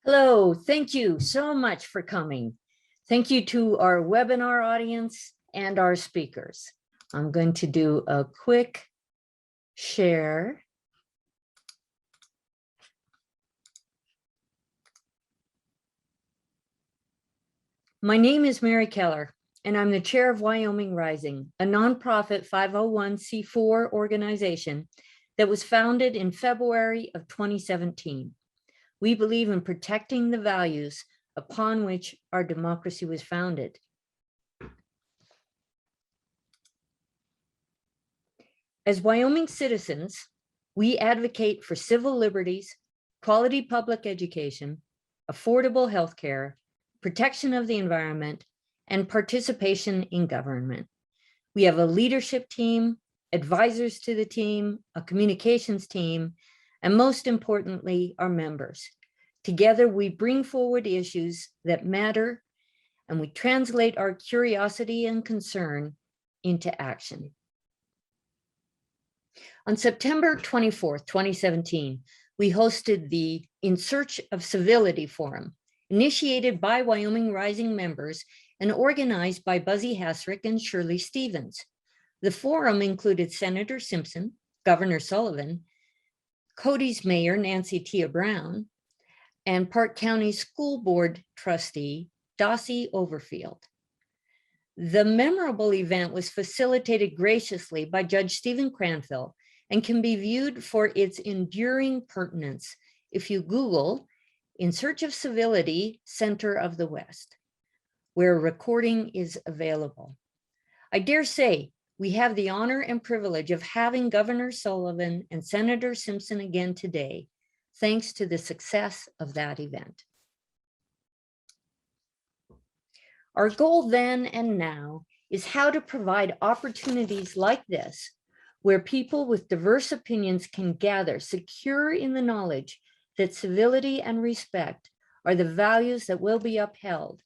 Hello, thank you so much for coming. Thank you to our webinar audience and our speakers. I'm going to do a quick share. My name is Mary Keller, and I'm the chair of Wyoming Rising, a nonprofit 501c4 organization that was founded in February of 2017. We believe in protecting the values upon which our democracy was founded. As Wyoming citizens, we advocate for civil liberties, quality public education, affordable health care, protection of the environment, and participation in government. We have a leadership team, advisors to the team, a communications team, and most importantly, our members. Together, we bring forward issues that matter, and we translate our curiosity and concern into action. On September 24th, 2017, we hosted the In Search of Civility Forum, initiated by Wyoming Rising members and organized by Buzzy Hasrick and Shirley Stevens. The forum included Senator Simpson, Governor Sullivan, Cody's mayor, Nancy Tia Brown, and Park County School Board trustee, Dossie Overfield. The memorable event was facilitated graciously by Judge Stephen Cranfill and can be viewed for its enduring pertinence if you Google In Search of Civility Center of the West, where a recording is available. I dare say we have the honor and privilege of having Governor Sullivan and Senator Simpson again today, thanks to the success of that event. Our goal then and now is how to provide opportunities like this, where people with diverse opinions can gather, secure in the knowledge that civility and respect are the values that will be upheld,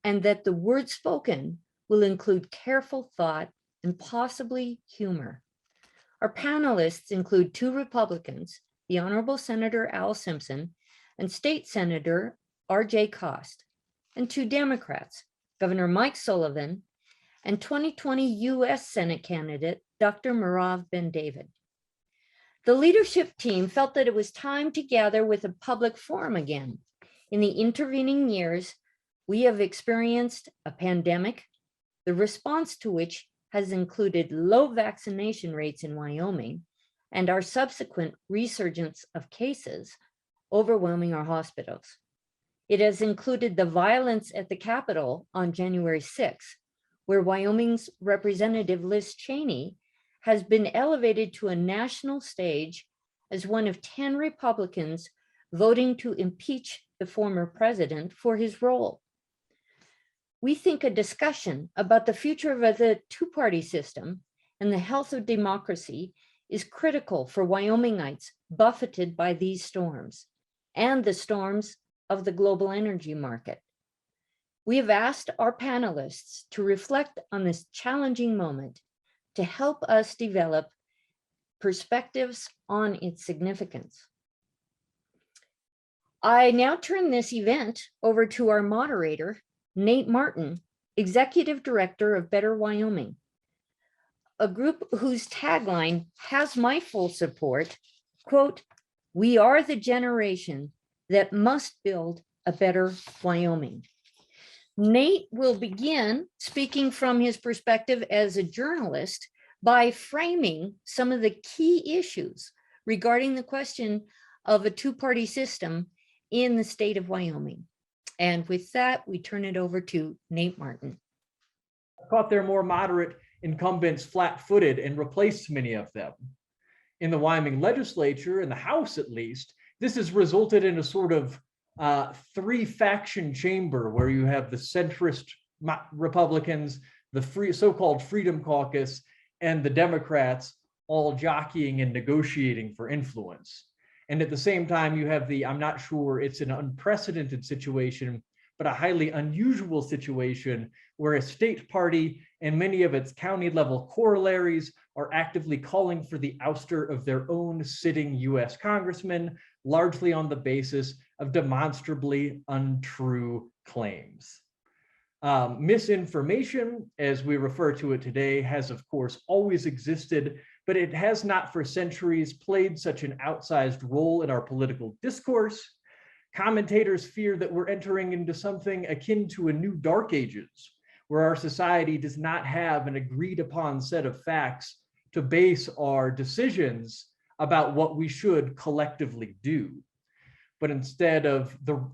and that the words spoken will include careful thought and possibly humor. Our panelists include two Republicans, the Honorable Senator Al Simpson and State Senator RJ Kost, and two Democrats, Governor Mike Sullivan and 2020 U.S. Senate candidate, Dr. Merav Ben-David. The leadership team felt that it was time to gather with a public forum again. In the intervening years, we have experienced a pandemic, the response to which has included low vaccination rates in Wyoming and our subsequent resurgence of cases overwhelming our hospitals. It has included the violence at the Capitol on January 6th, where Wyoming's Representative Liz Cheney has been elevated to a national stage as one of 10 Republicans voting to impeach the former president for his role. We think a discussion about the future of the two-party system and the health of democracy is critical for Wyomingites buffeted by these storms and the storms of the global energy market. We have asked our panelists to reflect on this challenging moment to help us develop perspectives on its significance. I now turn this event over to our moderator, Nate Martin, Executive Director of Better Wyoming, a group whose tagline has my full support, quote, "We are the generation that must build a better Wyoming." Nate will begin speaking from his perspective as a journalist by framing some of the key issues regarding the question of a two-party system in the state of Wyoming. And with that, we turn it over to Nate Martin. I thought their more moderate incumbents flat-footed and replaced many of them. In the Wyoming legislature, in the House at least, this has resulted in a sort of three-faction chamber where you have the centrist Republicans, the so-called Freedom Caucus, and the Democrats all jockeying and negotiating for influence. And at the same time, you have I'm not sure it's an unprecedented situation, but a highly unusual situation where a state party and many of its county level corollaries are actively calling for the ouster of their own sitting US congressman, largely on the basis of demonstrably untrue claims. Misinformation, as we refer to it today, has of course always existed, but it has not for centuries played such an outsized role in our political discourse. Commentators fear that we're entering into something akin to a new dark ages, where our society does not have an agreed upon set of facts to base our decisions about what we should collectively do. But instead of the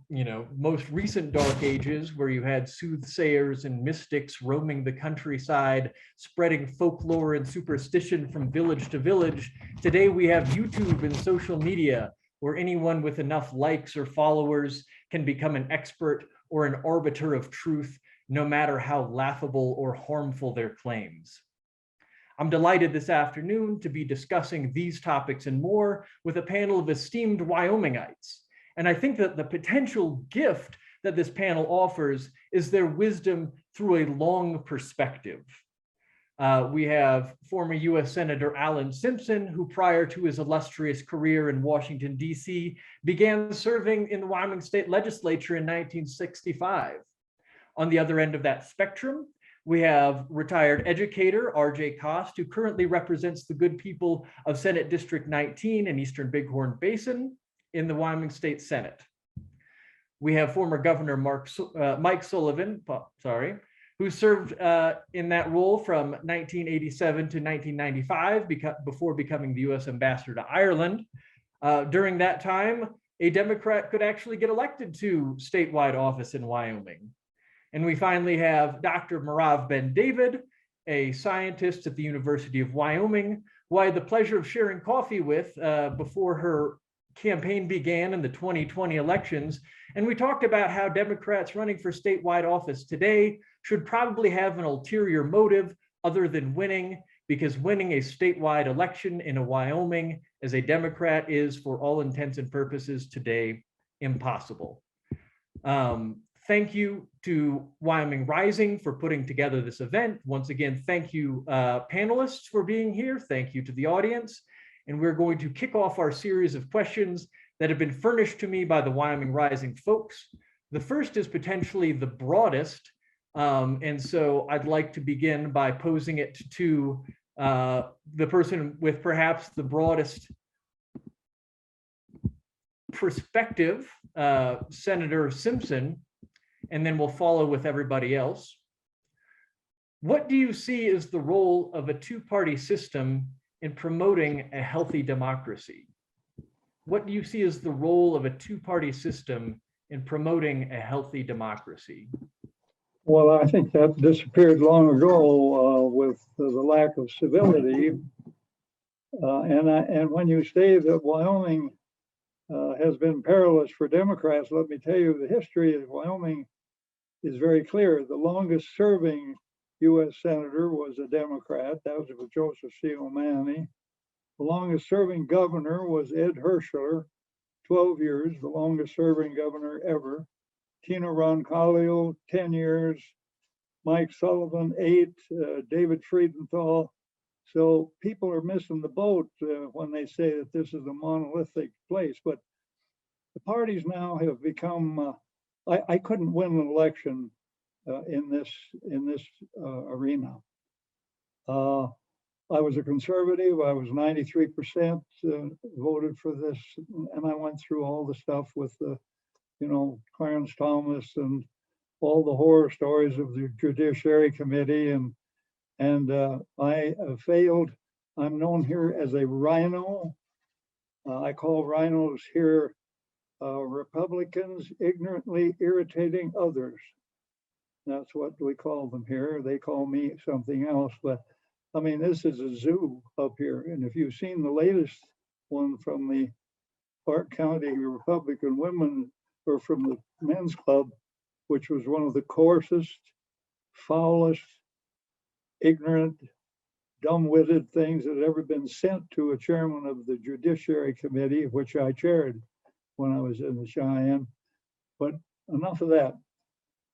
most recent dark ages, where you had soothsayers and mystics roaming the countryside, spreading folklore and superstition from village to village, today we have YouTube and social media, where anyone with enough likes or followers can become an expert or an arbiter of truth, no matter how laughable or harmful their claims. I'm delighted this afternoon to be discussing these topics and more with a panel of esteemed Wyomingites. And I think that the potential gift that this panel offers is their wisdom through a long perspective. We have former US Senator Simpson, who prior to his illustrious career in Washington, DC, began serving in the Wyoming State Legislature in 1965. On the other end of that spectrum, we have retired educator RJ Kost, who currently represents the good people of Senate District 19 in Eastern Bighorn Basin in the Wyoming State Senate. We have former Governor Mike Sullivan, who served in that role from 1987 to 1995 before becoming the US Ambassador to Ireland. During that time, a Democrat could actually get elected to statewide office in Wyoming. And we finally have Dr. Merav Ben-David, a scientist at the University of Wyoming, who I had the pleasure of sharing coffee with before her campaign began in the 2020 elections. And we talked about how Democrats running for statewide office today should probably have an ulterior motive other than winning, because winning a statewide election in Wyoming as a Democrat is, for all intents and purposes today, impossible. Thank you to Wyoming Rising for putting together this event. Once again, thank you panelists for being here. Thank you to the audience. And we're going to kick off our series of questions that have been furnished to me by the Wyoming Rising folks. The first is potentially the broadest. And so I'd like to begin by posing it to the person with perhaps the broadest perspective, Senator Simpson, and then we'll follow with everybody else. What do you see as the role of a two-party system in promoting a healthy democracy? What do you see as the role of a two-party system in promoting a healthy democracy? Well, I think that disappeared long ago with the lack of civility. And when you say that Wyoming has been perilous for Democrats, let me tell you, the history of Wyoming is very clear. The longest serving U.S. Senator was a Democrat. That was Joseph C. O'Mahony. The longest serving governor was Ed Herschler, 12 years, the longest serving governor ever. Tina Roncalio, 10 years. Mike Sullivan, 8. David Friedenthal. So people are missing the boat when they say that this is a monolithic place. But the parties now have become, I couldn't win an election in this arena. I was a conservative. I was 93% voted for this, and I went through all the stuff with the, Clarence Thomas and all the horror stories of the Judiciary Committee, and I failed. I'm known here as a rhino. I call rhinos here Republicans ignorantly irritating others. That's what we call them here. They call me something else, but I mean, this is a zoo up here. And if you've seen the latest one from the Clark County Republican women, or from the men's club, which was one of the coarsest, foulest, ignorant, dumb-witted things that had ever been sent to a chairman of the Judiciary Committee, which I chaired when I was in the Cheyenne. But enough of that.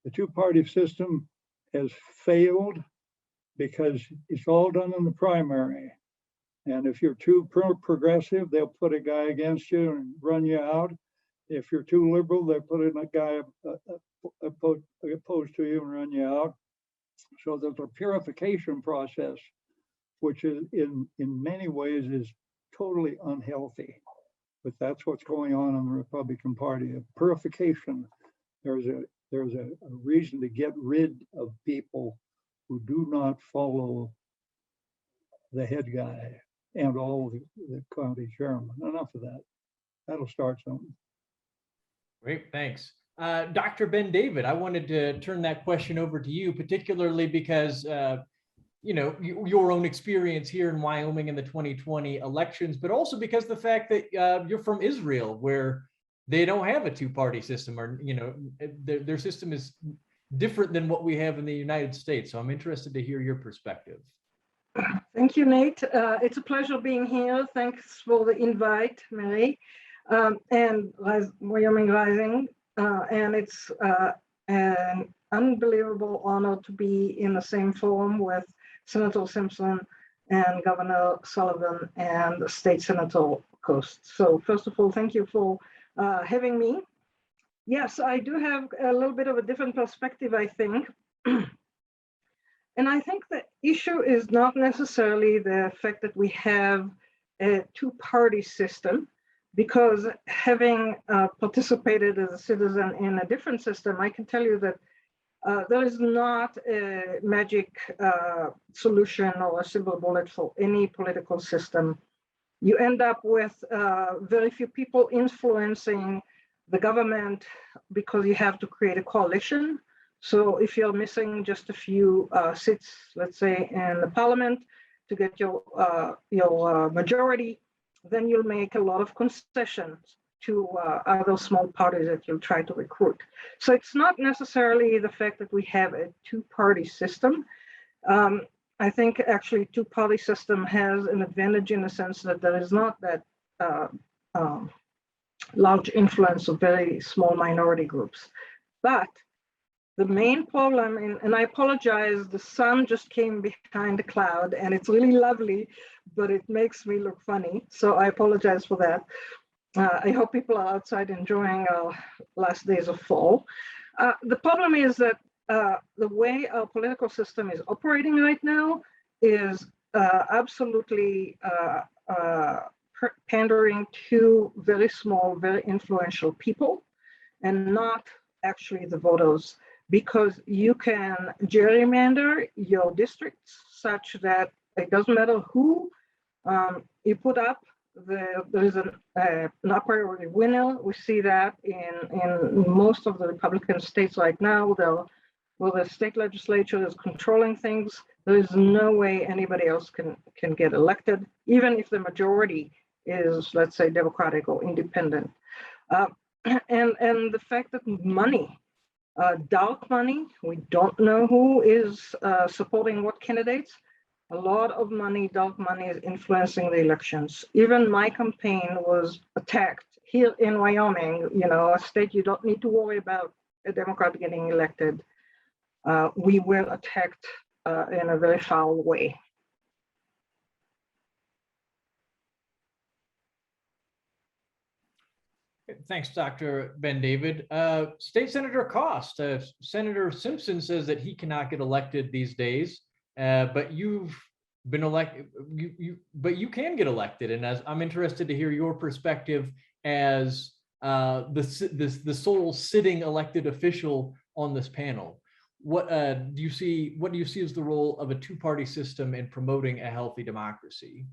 The two-party system has failed because it's all done in the primary. And if you're too progressive, they'll put a guy against you and run you out. If you're too liberal, they'll put in a guy opposed to you and run you out. So there's a purification process, which is in many ways is totally unhealthy. But that's what's going on in the Republican Party. A purification. There's a reason to get rid of people who do not follow the head guy and all the county chairman. Enough of that. That'll start something. Great, thanks. Dr. Ben-David, I wanted to turn that question over to you, particularly because your own experience here in Wyoming in the 2020 elections, but also because the fact that you're from Israel, where they don't have a two-party system, or their system is different than what we have in the United States. So I'm interested to hear your perspective. Thank you, Nate. It's a pleasure being here. Thanks for the invite, Mary, and Wyoming Rising. And it's an unbelievable honor to be in the same forum with Senator Simpson and Governor Sullivan and State Senator Kost. So first of all, thank you for having me. Yes, I do have a little bit of a different perspective, I think. And I think the issue is not necessarily the fact that we have a two-party system, because having participated as a citizen in a different system, I can tell you that there is not a magic solution or a silver bullet for any political system. You end up with very few people influencing the government because you have to create a coalition. So if you're missing just a few seats, let's say in the parliament, to get your majority, then you'll make a lot of concessions to other small parties that you'll try to recruit. So it's not necessarily the fact that we have a two-party system. I think actually two-party system has an advantage in the sense that there is not that large influence of very small minority groups. But the main problem, and I apologize, the sun just came behind the cloud and it's really lovely, but it makes me look funny. So I apologize for that. I hope people are outside enjoying our last days of fall. The problem is that the way our political system is operating right now is absolutely pandering to very small, very influential people, and not actually the voters, because you can gerrymander your districts such that it doesn't matter who you put up, there is an a priority winner. We see that in most of the Republican states right now. Where the state legislature is controlling things, there is no way anybody else can get elected, even if the majority is, let's say, Democratic or independent. And the fact that money, dark money, we don't know who is supporting what candidates. A lot of money, dark money, is influencing the elections. Even my campaign was attacked here in Wyoming, a state you don't need to worry about a Democrat getting elected. We were attacked in a very foul way. Thanks, Dr. Ben-David. State Senator Kost, Senator Simpson says that he cannot get elected these days, but you've been elected, but you can get elected. And as I'm interested to hear your perspective as the sole sitting elected official on this panel. What do you see as the role of a two-party system in promoting a healthy democracy?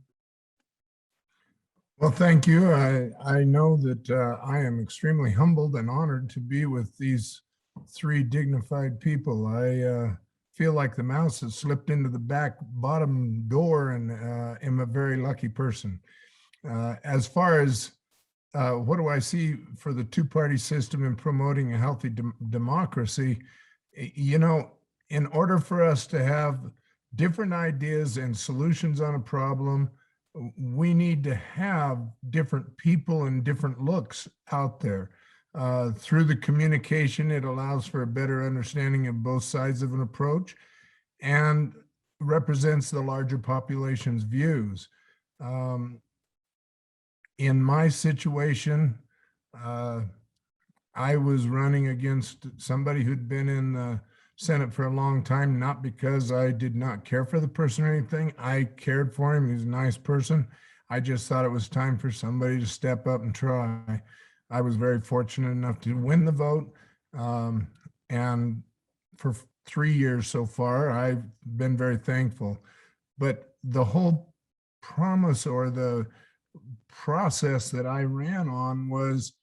Well, thank you. I know that I am extremely humbled and honored to be with these three dignified people. I feel like the mouse has slipped into the back bottom door, and am a very lucky person. As far as what do I see for the two-party system in promoting a healthy democracy, in order for us to have different ideas and solutions on a problem, we need to have different people and different looks out there. Through the communication, it allows for a better understanding of both sides of an approach and represents the larger population's views. In my situation, I was running against somebody who'd been in the Senate for a long time, not because I did not care for the person or anything. I cared for him. He's a nice person. I just thought it was time for somebody to step up and try. I was very fortunate enough to win the vote. And for 3 years so far, I've been very thankful. But the whole promise or the process that I ran on was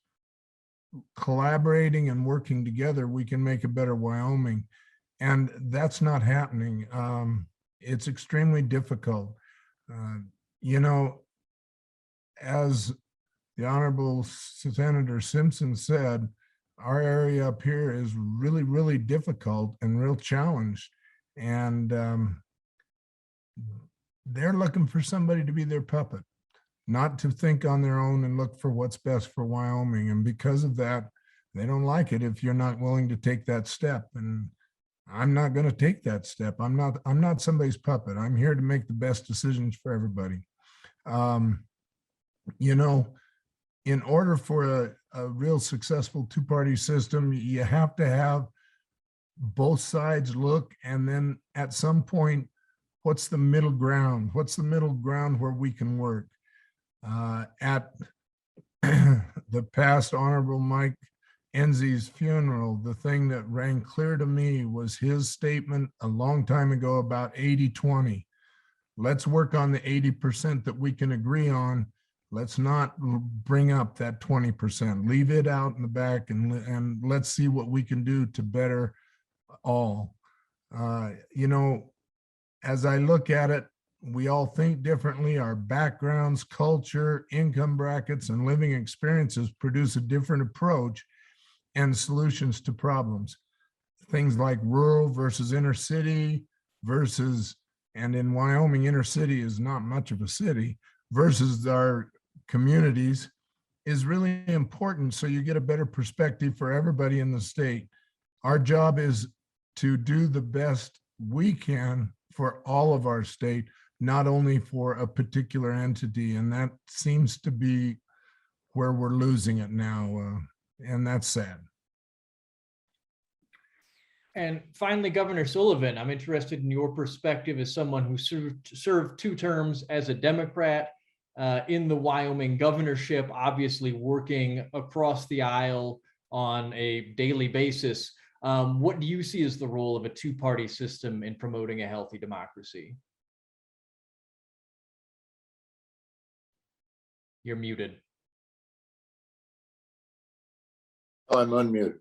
collaborating and working together, we can make a better Wyoming. And that's not happening. It's extremely difficult. You know, as the Honorable Senator Simpson said, our area up here is really, really difficult and real challenged. And they're looking for somebody to be their puppet, not to think on their own and look for what's best for Wyoming. And because of that, they don't like it if you're not willing to take that step. And I'm not going to take that step. I'm not somebody's puppet. I'm here to make the best decisions for everybody. You know, in order for a real successful two-party system, you have to have both sides look, and then at some point, what's the middle ground? What's the middle ground where we can work? At the past Honorable Mike Enzi's funeral, the thing that rang clear to me was his statement a long time ago about 80-20. Let's work on the 80% that we can agree on. Let's not bring up that 20%. Leave it out in the back, and let's see what we can do to better all. You know, as I look at it, we all think differently. Our backgrounds, culture, income brackets, and living experiences produce a different approach and solutions to problems. Things like rural versus inner city versus, and in Wyoming, inner city is not much of a city, versus our communities is really important, so you get a better perspective for everybody in the state. Our job is to do the best we can for all of our state, not only for a particular entity, and that seems to be where we're losing it now, and that's sad. And finally, Governor Sullivan, I'm interested in your perspective as someone who served 2 terms as a Democrat in the Wyoming governorship, obviously working across the aisle on a daily basis. What do you see as the role of a two-party system in promoting a healthy democracy? You're muted. I'm unmuted.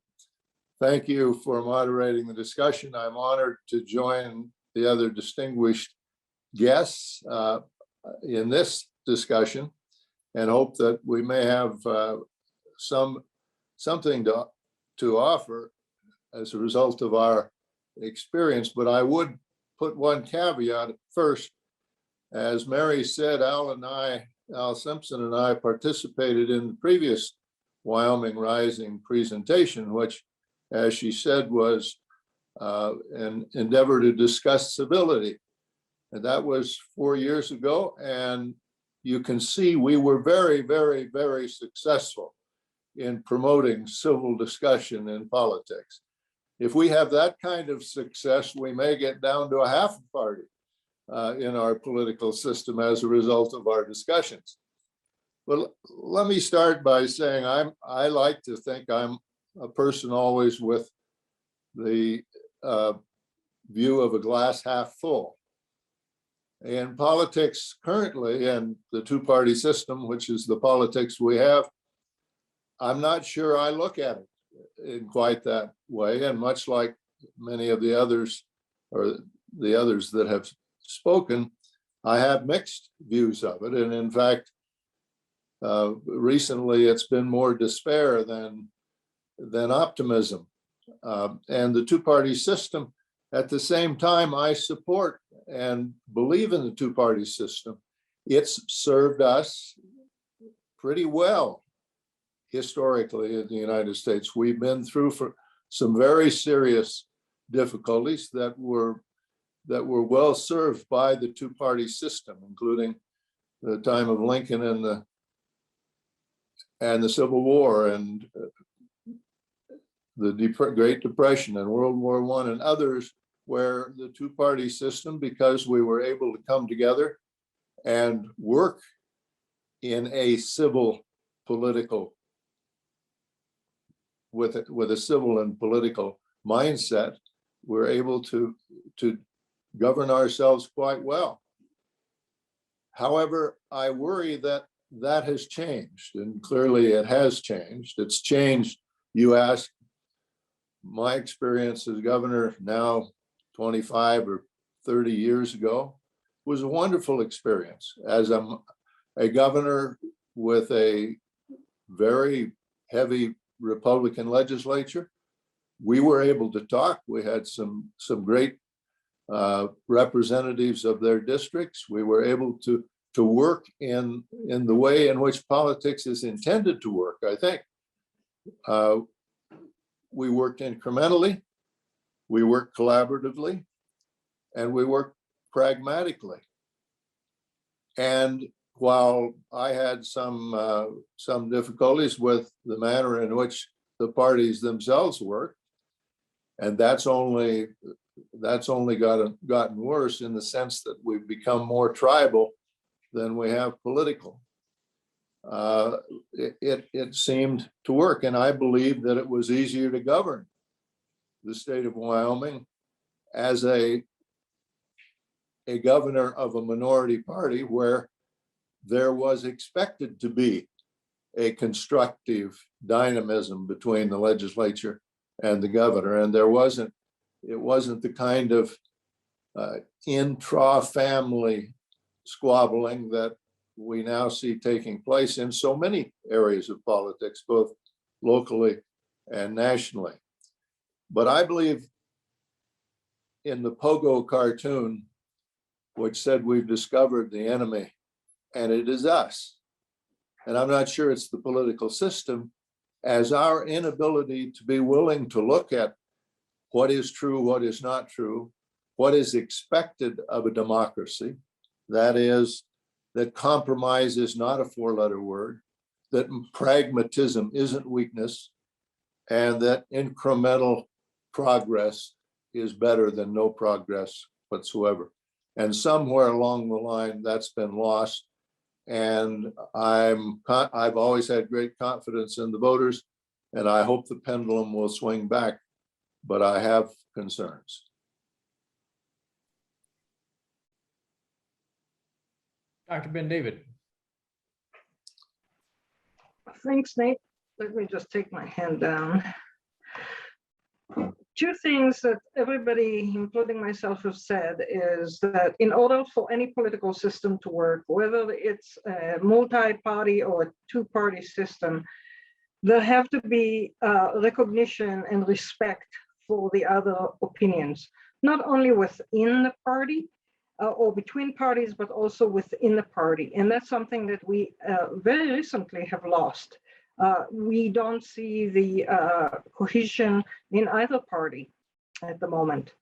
Thank you for moderating the discussion. I'm honored to join the other distinguished guests in this discussion, and hope that we may have something to offer as a result of our experience. But I would put one caveat first. As Mary said, Al Simpson and I participated in the previous Wyoming Rising presentation, which, as she said, was an endeavor to discuss civility. And that was 4 years ago. And you can see we were very, very, very successful in promoting civil discussion in politics. If we have that kind of success, we may get down to a half a party in our political system as a result of our discussions. But let me start by saying I like to think I'm a person always with the view of a glass half full. In politics currently, and the two-party system, which is the politics we have, I'm not sure I look at it in quite that way. And much like many of the others, or the others that have spoken, I have mixed views of it. And in fact, recently it's been more despair than optimism. And the two-party system, at the same time, I support and believe in the two-party system. It's served us pretty well historically in the United States. We've been through for some very serious difficulties that were well served by the two-party system, including the time of Lincoln and the Civil War and the Great Depression and World War I and others, where the two-party system, because we were able to come together and work in a civil political, with a civil and political mindset, we're able to govern ourselves quite well. However, I worry that that has changed, and clearly it has changed. It's changed. You ask, my experience as governor now 25 or 30 years ago was a wonderful experience. As I'm a governor with a very heavy Republican legislature, we were able to talk. We had some great representatives of their districts. We were able to work in the way in which politics is intended to work, I think. We worked incrementally, we worked collaboratively, and we worked pragmatically. And while I had some difficulties with the manner in which the parties themselves worked, and that's only gotten worse in the sense that we've become more tribal than we have political. It seemed to work, and I believe that it was easier to govern the state of Wyoming as a governor of a minority party, where there was expected to be a constructive dynamism between the legislature and the governor, and it wasn't the kind of intra-family squabbling that we now see taking place in so many areas of politics, both locally and nationally. But I believe in the Pogo cartoon, which said we've discovered the enemy, and it is us. And I'm not sure it's the political system, as our inability to be willing to look at what is true, what is not true, what is expected of a democracy. That is, that compromise is not a four-letter word, that pragmatism isn't weakness, and that incremental progress is better than no progress whatsoever. And somewhere along the line, that's been lost. And I've always had great confidence in the voters, and I hope the pendulum will swing back, but I have concerns. Dr. Ben-David. Thanks, Nate. Let me just take my hand down. Two things that everybody, including myself, have said is that in order for any political system to work, whether it's a multi-party or a two-party system, there have to be recognition and respect for the other opinions, not only within the party or between parties, but also within the party. And that's something that we very recently have lost. We don't see the cohesion in either party at the moment.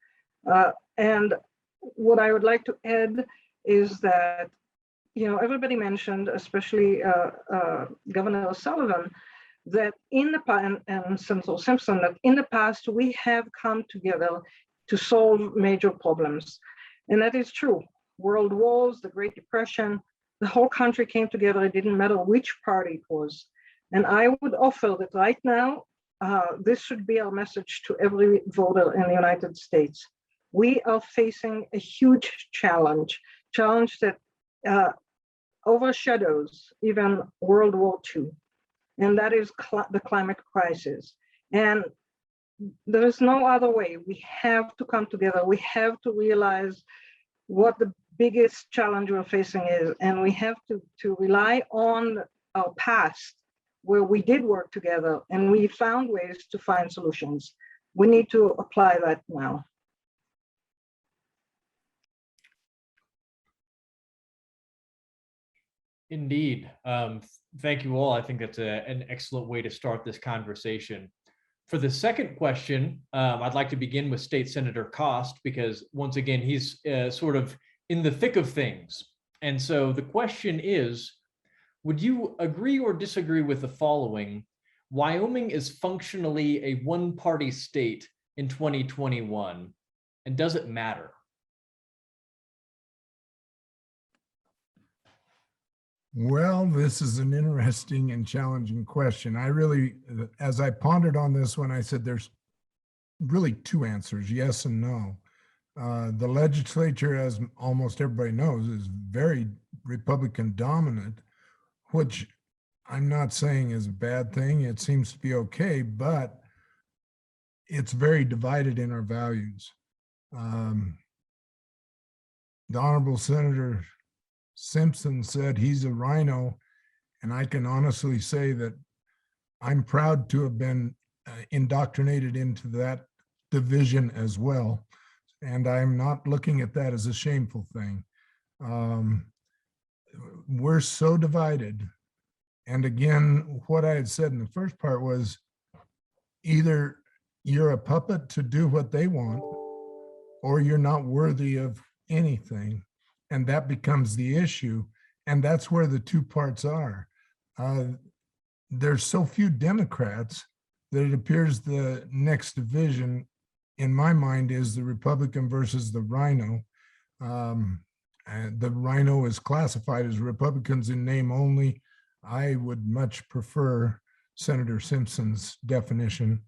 And what I would like to add is that, everybody mentioned, especially Governor Sullivan, that in the past, and Senator Simpson, that in the past we have come together to solve major problems. And that is true. World wars, the Great Depression, the whole country came together. It didn't matter which party it was. And I would offer that right now, this should be our message to every voter in the United States. We are facing a huge challenge that overshadows even World War II, and that is the climate crisis. And there is no other way. We have to come together. We have to realize what the biggest challenge we're facing is, and we have to rely on our past, where we did work together and we found ways to find solutions. We need to apply that now. Indeed. Thank you all. I think that's an excellent way to start this conversation. For the second question, I'd like to begin with State Senator Kost, because once again, he's sort of in the thick of things. And so the question is, would you agree or disagree with the following? Wyoming is functionally a one-party state in 2021, and does it matter? Well, this is an interesting and challenging question. I really, as I pondered on this one, I said there's really two answers, yes and no. The legislature, as almost everybody knows, is very Republican dominant, which I'm not saying is a bad thing. It seems to be okay, but it's very divided in our values. The Honorable Senator Simpson said he's a rhino, and I can honestly say that I'm proud to have been indoctrinated into that division as well. And I'm not looking at that as a shameful thing. We're so divided. And again, what I had said in the first part was either you're a puppet to do what they want, or you're not worthy of anything. And that becomes the issue. And that's where the two parts are. There's so few Democrats that it appears the next division, in my mind, is the Republican versus the rhino. The rhino is classified as Republicans in name only. I would much prefer Senator Simpson's definition.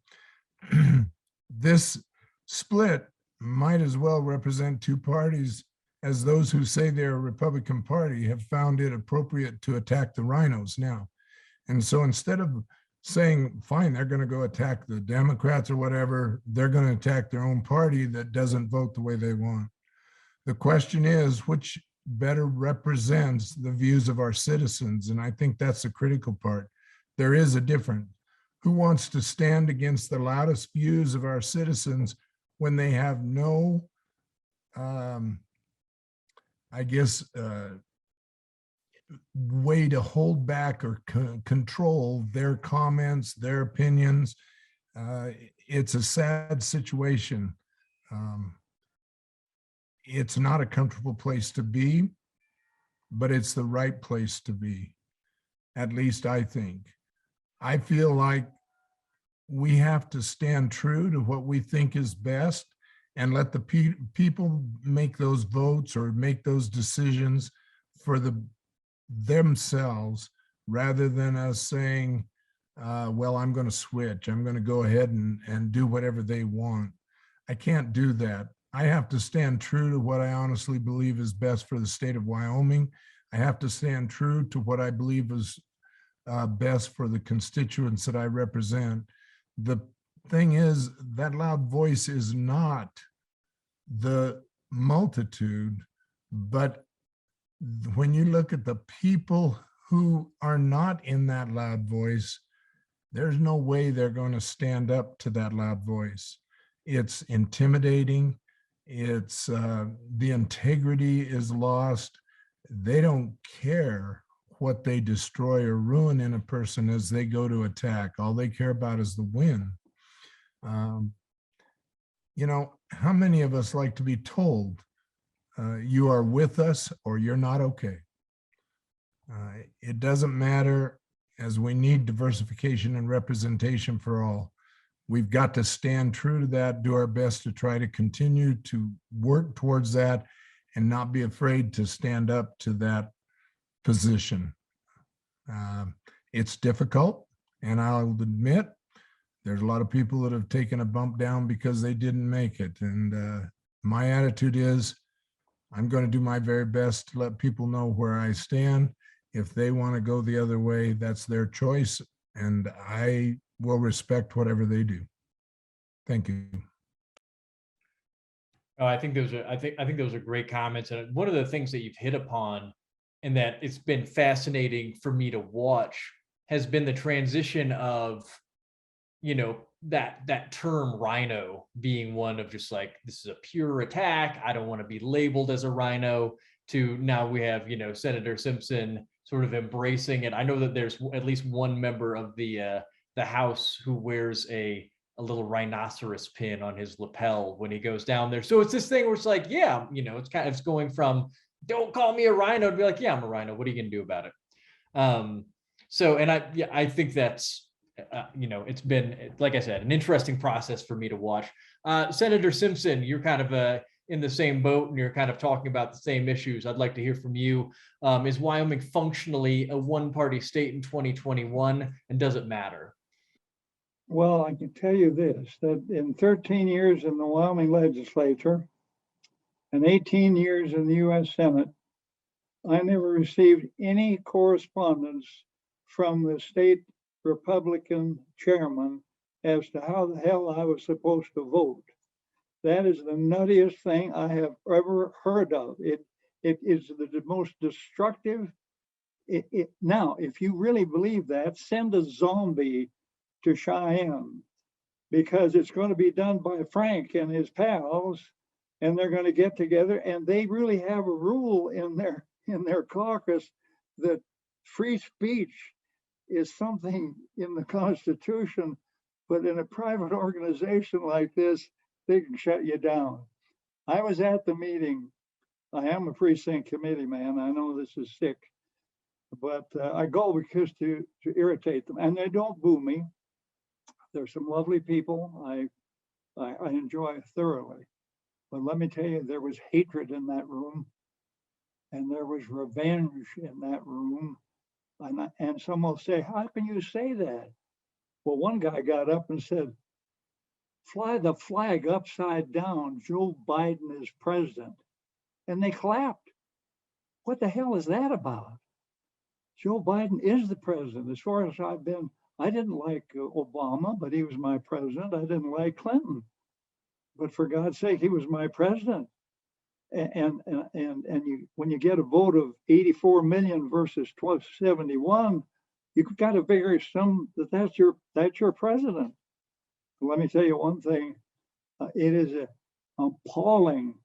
This split might as well represent two parties, as those who say they're a Republican Party have found it appropriate to attack the rhinos now. And so instead of saying, fine, they're going to go attack the Democrats or whatever, they're going to attack their own party that doesn't vote the way they want. The question is, which better represents the views of our citizens? And I think that's the critical part. There is a difference. Who wants to stand against the loudest views of our citizens when they have no, way to hold back or control their comments, their opinions? It's a sad situation. It's not a comfortable place to be, but it's the right place to be. At least I think. I feel like we have to stand true to what we think is best and let the people make those votes or make those decisions for themselves, rather than us saying, well, I'm going to switch. I'm going to go ahead and do whatever they want. I can't do that. I have to stand true to what I honestly believe is best for the state of Wyoming. I have to stand true to what I believe is best for the constituents that I represent. The thing is, that loud voice is not the multitude, but when you look at the people who are not in that loud voice, there's no way they're going to stand up to that loud voice. It's intimidating. It's the integrity is lost. They don't care what they destroy or ruin in a person as they go to attack. All they care about is the win. You know, how many of us like to be told, you are with us or you're not okay? It doesn't matter, as we need diversification and representation for all. We've got to stand true to that, do our best to try to continue to work towards that, and not be afraid to stand up to that position. It's difficult, and I'll admit there's a lot of people that have taken a bump down because they didn't make it. And my attitude is, I'm going to do my very best to let people know where I stand. If they want to go the other way, that's their choice, and I will respect whatever they do. Thank you. I think those are great comments. And one of the things that you've hit upon, and that it's been fascinating for me to watch, has been the transition of, you know, that term rhino being one of just like, this is a pure attack, I don't want to be labeled as a rhino, to now we have, you know, Senator Simpson sort of embracing it. I know that there's at least one member of the House who wears a little rhinoceros pin on his lapel when he goes down there. So it's this thing where it's like, yeah, you know, it's going from don't call me a rhino, I'd be like, yeah, I'm a rhino. What are you going to do about it? I think that's, it's been, like I said, an interesting process for me to watch. Senator Simpson, you're kind of in the same boat and you're kind of talking about the same issues. I'd like to hear from you. Is Wyoming functionally a one-party state in 2021, and does it matter? Well, I can tell you this, that in 13 years in the Wyoming legislature and 18 years in the US Senate, I never received any correspondence from the state Republican chairman as to how the hell I was supposed to vote. That is the nuttiest thing I have ever heard of. It is the most destructive. Now, if you really believe that, send a zombie to Cheyenne, because it's going to be done by Frank and his pals, and they're going to get together, and they really have a rule in their caucus that free speech is something in the Constitution, but in a private organization like this, they can shut you down. I was at the meeting. I am a precinct committee man. I know this is sick, but I go because to irritate them, and they don't boo me. There's some lovely people I enjoy thoroughly, but let me tell you, there was hatred in that room, and there was revenge in that room. And some will say, how can you say that? Well, one guy got up and said, fly the flag upside down, Joe Biden is president. And they clapped. What the hell is that about? Joe Biden is the president. As far as I've been, I didn't like Obama, but he was my president. I didn't like Clinton, but for God's sake, he was my president. And when you get a vote of 84 million versus 1271, you've got to figure that's your president. Let me tell you one thing. It is appalling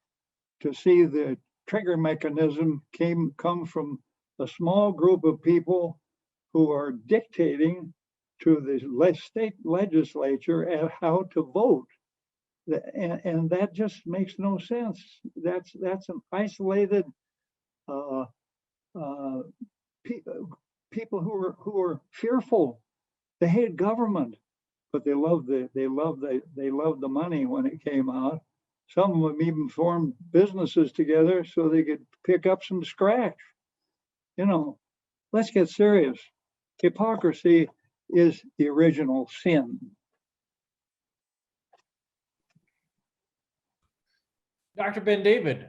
to see the trigger mechanism come from a small group of people who are dictating to the state legislature at how to vote. And that just makes no sense. That's an isolated people who are fearful. They hate government, but they love the money when it came out. Some of them even formed businesses together so they could pick up some scratch. Let's get serious. Hypocrisy is the original sin. Dr. Ben-David,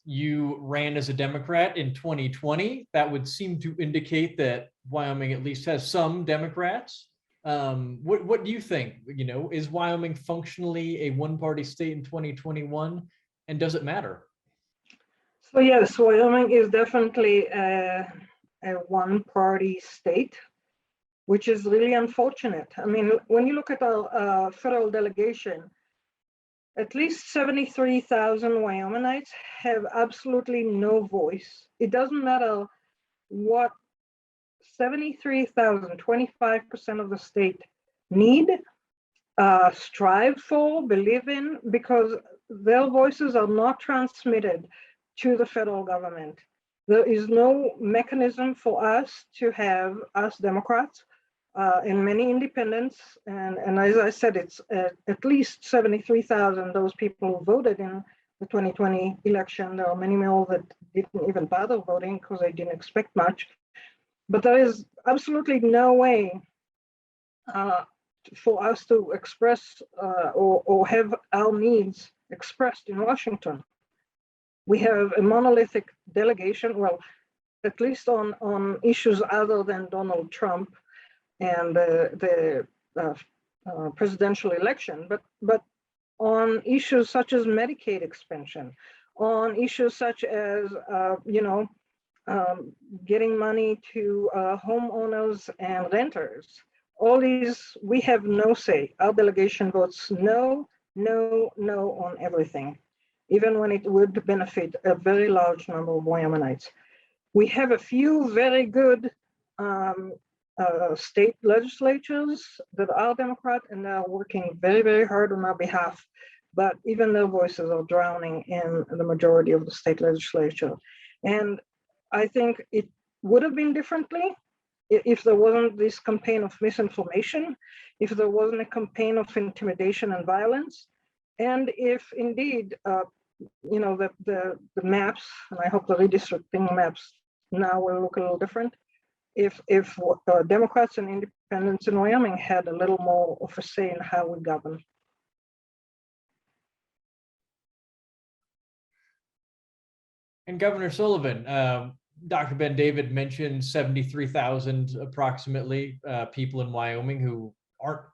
you ran as a Democrat in 2020. That would seem to indicate that Wyoming at least has some Democrats. What do you think? Is Wyoming functionally a one-party state in 2021, and does it matter? So yes, Wyoming is definitely a one-party state, which is really unfortunate. I mean, when you look at our federal delegation, at least 73,000 Wyomingites have absolutely no voice. It doesn't matter what 73,000, 25% of the state need, strive for, believe in, because their voices are not transmitted to the federal government. There is no mechanism for us to have, us Democrats, and many independents, and as I said, it's at least 73,000, those people who voted in the 2020 election. There are many more that didn't even bother voting because they didn't expect much. But there is absolutely no way for us to express or have our needs expressed in Washington. We have a monolithic delegation, well, at least on issues other than Donald Trump and the presidential election, but on issues such as Medicaid expansion, on issues such as getting money to homeowners and renters. All these, we have no say. Our delegation votes no on everything, even when it would benefit a very large number of Wyomingites. We have a few very good state legislatures that are Democrat and are working very, very hard on our behalf. but even their voices are drowning in the majority of the state legislature. And I think it would have been differently if there wasn't this campaign of misinformation, if there wasn't a campaign of intimidation and violence, and if indeed, the maps, and I hope the redistricting maps now will look a little different, if Democrats and independents in Wyoming had a little more of a say in how we govern. And Governor Sullivan, Dr. Ben-David mentioned 73,000 approximately people in Wyoming who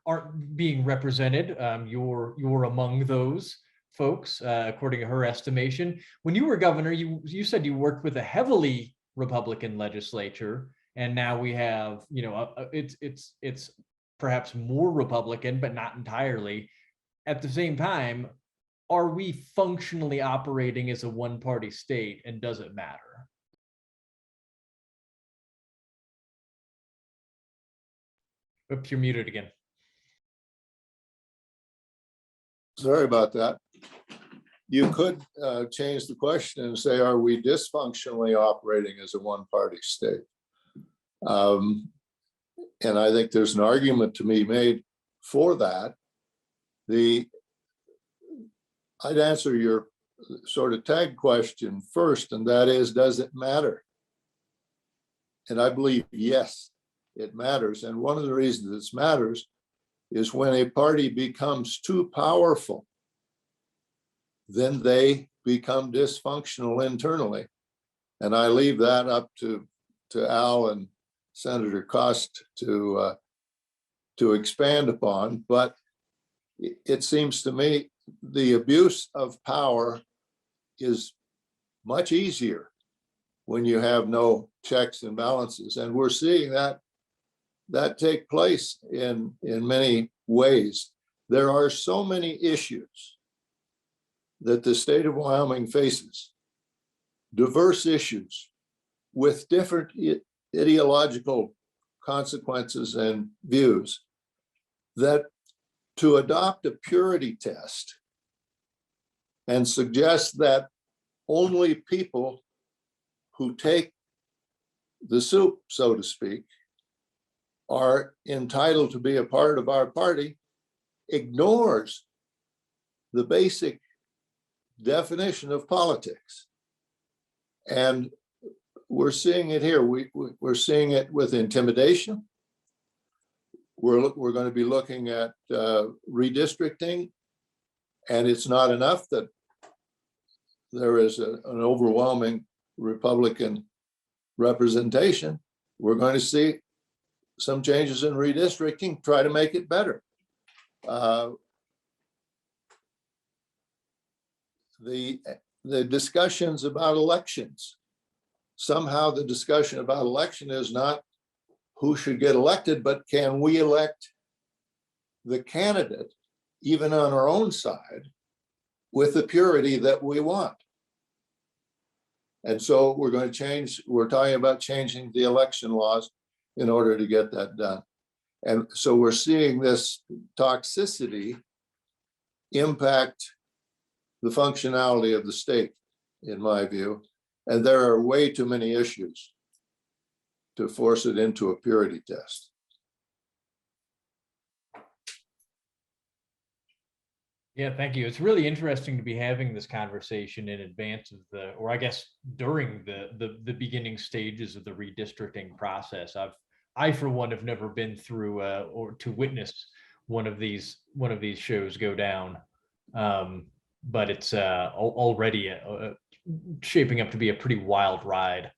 aren't being represented. You're among those folks, according to her estimation. When you were governor, you said you worked with a heavily Republican legislature, and now we have, it's perhaps more Republican, but not entirely. At the same time, are we functionally operating as a one-party state, and does it matter? Oops, you're muted again. Sorry about that. You could change the question and say, are we dysfunctionally operating as a one-party state? And I think there's an argument to be made for that. I'd answer your sort of tag question first, and that is, does it matter? And I believe, yes, it matters. And one of the reasons it matters is when a party becomes too powerful, then they become dysfunctional internally. And I leave that up to Al and Senator Kost to expand upon. But it seems to me the abuse of power is much easier when you have no checks and balances. And we're seeing that take place in many ways. There are so many issues that the state of Wyoming faces, diverse issues with different ideological consequences and views, that to adopt a purity test and suggest that only people who take the soup, so to speak, are entitled to be a part of our party ignores the basic definition of politics. And we're seeing it here. We're seeing it with intimidation. We're going to be looking at redistricting, and it's not enough that there is an overwhelming Republican representation. We're going to see some changes in redistricting, try to make it better. The discussions about elections, somehow the discussion about election is not who should get elected, but can we elect the candidate, even on our own side, with the purity that we want. And so we're going to change, we're talking about changing the election laws in order to get that done. And so we're seeing this toxicity impact the functionality of the state, in my view. And there are way too many issues to force it into a purity test. Yeah, thank you. It's really interesting to be having this conversation in advance of or I guess during the beginning stages of the redistricting process. I for one have never been through or to witness one of these shows go down, but it's already shaping up to be a pretty wild ride.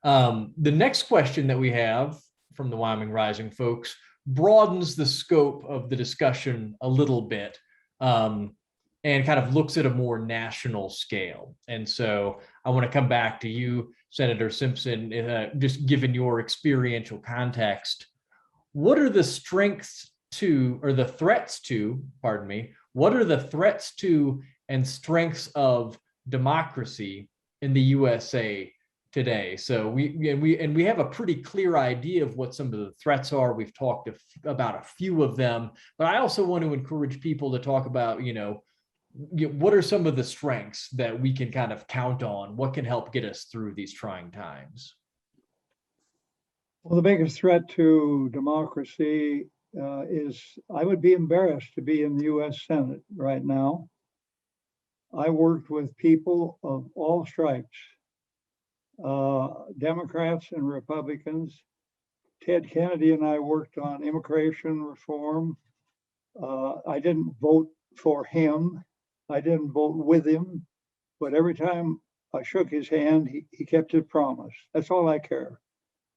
The next question that we have from the Wyoming Rising folks broadens the scope of the discussion a little bit. And kind of looks at a more national scale. And so I want to come back to you, Senator Simpson, just given your experiential context. What are the strengths to, or the threats to, pardon me, what are the threats to and strengths of democracy in the USA today? So we have a pretty clear idea of what some of the threats are. We've talked about a few of them, but I also want to encourage people to talk about, what are some of the strengths that we can kind of count on? What can help get us through these trying times? Well, the biggest threat to democracy is I would be embarrassed to be in the U.S. Senate right now. I worked with people of all stripes, Democrats and Republicans. Ted Kennedy and I worked on immigration reform. I didn't vote for him. I didn't vote with him, but every time I shook his hand, he kept his promise. That's all I care.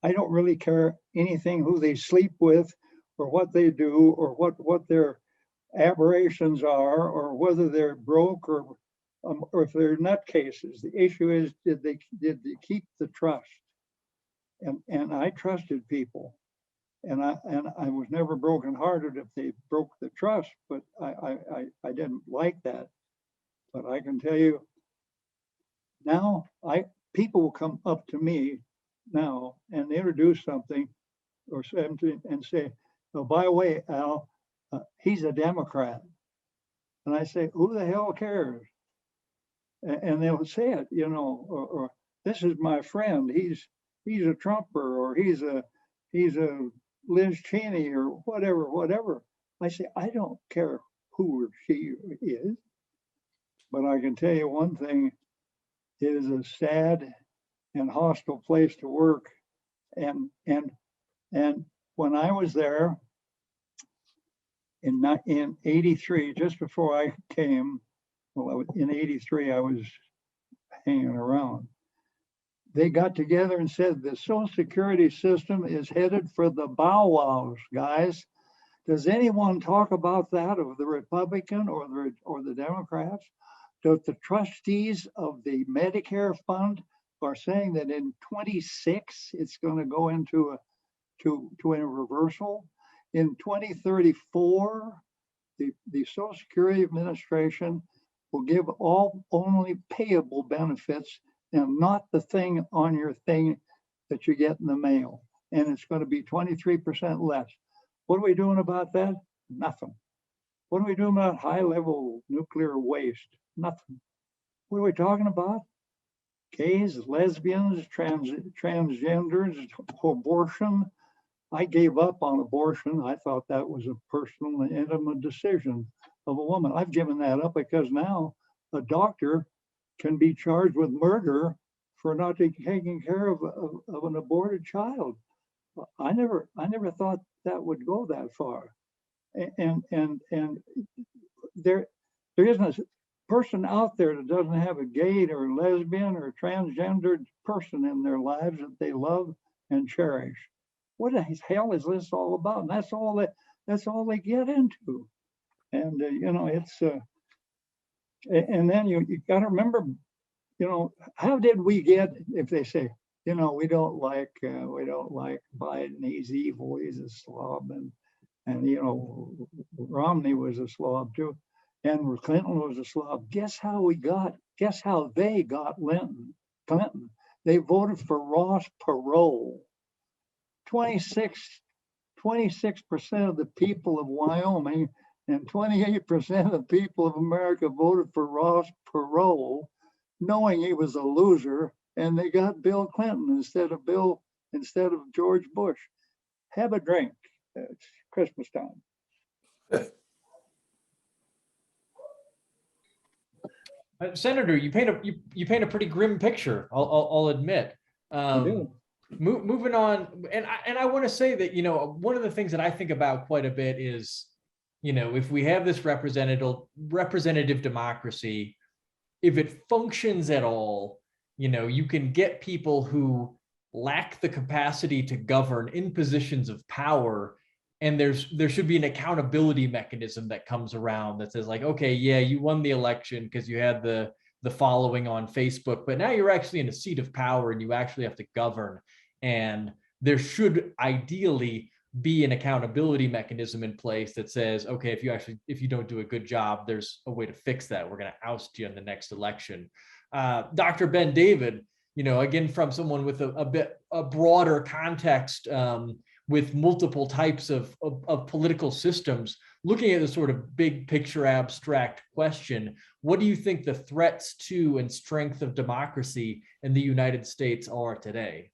I don't really care anything who they sleep with or what they do or what their aberrations are or whether they're broke or if they're nutcases. The issue is, did they keep the trust? And I trusted people. And I was never brokenhearted if they broke the trust, but I didn't like that. But I can tell you now, people will come up to me now and introduce something or something and say, "Oh, by the way, Al, he's a Democrat." And I say, "Who the hell cares?" And they'll say it, or "This is my friend. He's a Trumper, or he's a Liz Cheney, or whatever. I say, I don't care who or she is, but I can tell you one thing: it is a sad and hostile place to work. And when I was there in '83, just before I came, well, in '83 I was hanging around. They got together and said the Social Security system is headed for the bow wows, guys. Does anyone talk about that of the Republican or the Democrats? Does the trustees of the Medicare fund are saying that in 26 it's going to go into a reversal? In 2034, the Social Security Administration will give all only payable benefits and not the thing on your thing that you get in the mail. And it's going to be 23% less. What are we doing about that? Nothing. What are we doing about high-level nuclear waste? Nothing. What are we talking about? Gays, lesbians, transgenders, abortion. I gave up on abortion. I thought that was a personal and intimate decision of a woman. I've given that up because now a doctor can be charged with murder for not taking care of an aborted child. I never thought that would go that far. And there isn't a person out there that doesn't have a gay or lesbian or transgendered person in their lives that they love and cherish. What the hell is this all about? And that's all they get into. And it's and then you got to remember, how did we get, if they say, we don't like Biden, he's evil, he's a slob, and Romney was a slob too, and Clinton was a slob. Guess how they got Clinton? They voted for Ross Perot. 26% of the people of Wyoming and 28% of the people of America voted for Ross Perot, knowing he was a loser, and they got Bill Clinton instead of George Bush. Have a drink. It's Christmas time. Senator, you paint a pretty grim picture. I'll admit. I do. Moving on, and I want to say that one of the things that I think about quite a bit is, if we have this representative democracy, if it functions at all, you can get people who lack the capacity to govern in positions of power, and there should be an accountability mechanism that comes around that says, like, okay, yeah, you won the election because you had the following on Facebook, but now you're actually in a seat of power and you actually have to govern. And there should ideally be an accountability mechanism in place that says, okay, if you don't do a good job, there's a way to fix that. We're going to oust you in the next election. Dr. Ben-David, again, from someone with a broader context, with multiple types of political systems, looking at the sort of big picture abstract question, what do you think the threats to and strength of democracy in the United States are today?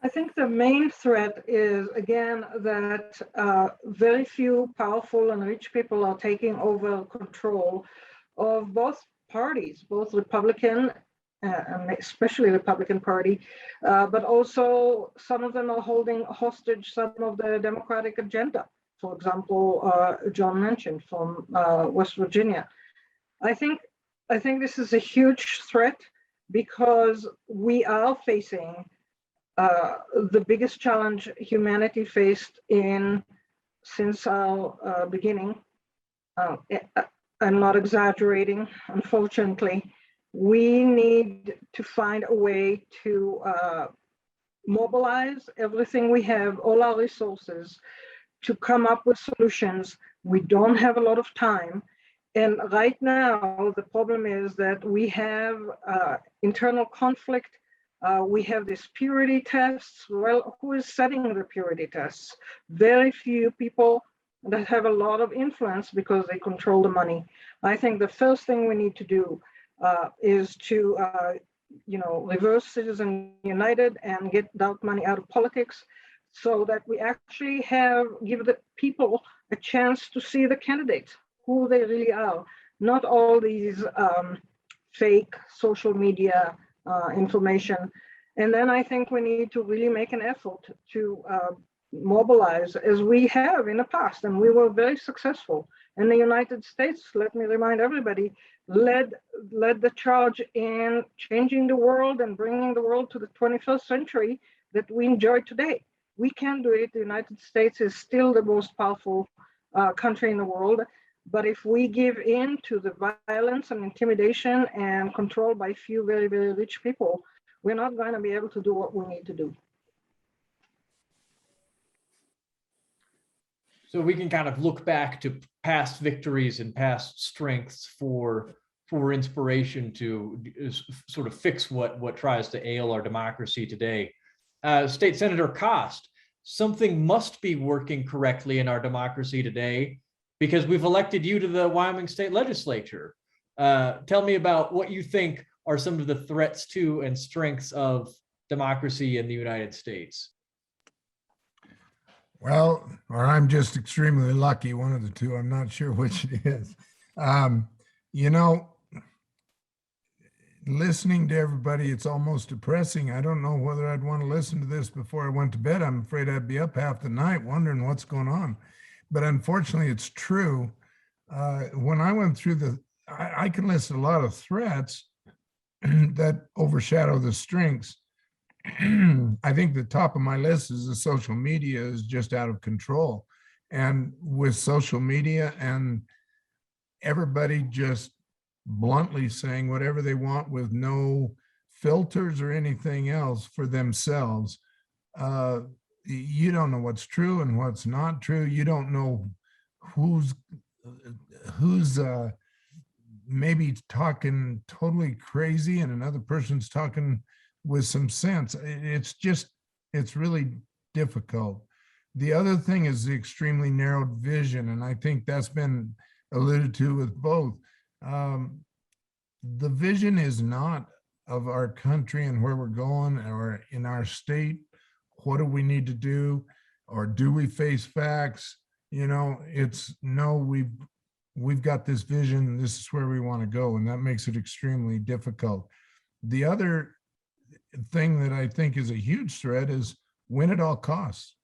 I think the main threat is, again, that very few powerful and rich people are taking over control of both parties, both Republican, and especially Republican Party, but also some of them are holding hostage some of the Democratic agenda. For example, John mentioned from West Virginia. I think this is a huge threat because we are facing the biggest challenge humanity faced since our beginning. I'm not exaggerating, unfortunately. We need to find a way to mobilize everything we have, all our resources, to come up with solutions. We don't have a lot of time. And right now, the problem is that we have internal conflict. We have these purity tests. Well, who is setting the purity tests? Very few people that have a lot of influence because they control the money. I think the first thing we need to do is to, reverse Citizen United and get dark money out of politics, so that we actually give the people a chance to see the candidates, who they really are, not all these fake social media information. And then I think we need to really make an effort to mobilize, as we have in the past, and we were very successful. And the United States, let me remind everybody, led the charge in changing the world and bringing the world to the 21st century that we enjoy today. We can do it. The United States is still the most powerful country in the world. But if we give in to the violence and intimidation and control by few very, very rich people, we're not going to be able to do what we need to do. So we can kind of look back to past victories and past strengths for inspiration to sort of fix what tries to ail our democracy today. State Senator Kost, something must be working correctly in our democracy today, because we've elected you to the Wyoming State Legislature. Tell me about what you think are some of the threats to and strengths of democracy in the United States. Well, or I'm just extremely lucky, one of the two. I'm not sure which it is. Listening to everybody, it's almost depressing. I don't know whether I'd want to listen to this before I went to bed. I'm afraid I'd be up half the night wondering what's going on. But unfortunately, it's true. When I went through I can list a lot of threats that overshadow the strengths. I think the top of my list is the social media is just out of control. And with social media and everybody just bluntly saying whatever they want with no filters or anything else for themselves, you don't know what's true and what's not true. You don't know who's maybe talking totally crazy and another person's talking with some sense. It's really difficult. The other thing is the extremely narrowed vision, and I think that's been alluded to with both. The vision is not of our country and where we're going, or in our state, what do we need to do, or do we face facts? It's no, we've got this vision, this is where we want to go, and that makes it extremely difficult. The other thing that I think is a huge threat is win at all costs.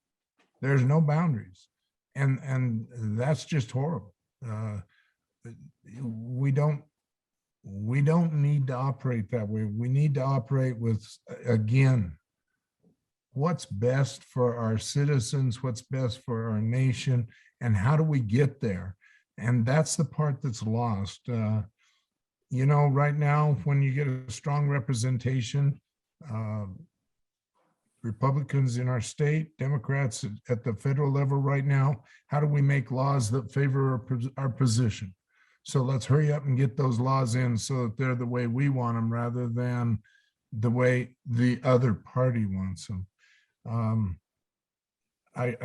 There's no boundaries, and that's just horrible. We don't need to operate that way. We need to operate with, again, what's best for our citizens, what's best for our nation, and how do we get there? And that's the part that's lost. Right now, when you get a strong representation, Republicans in our state, Democrats at the federal level right now, how do we make laws that favor our position? So let's hurry up and get those laws in so that they're the way we want them rather than the way the other party wants them. I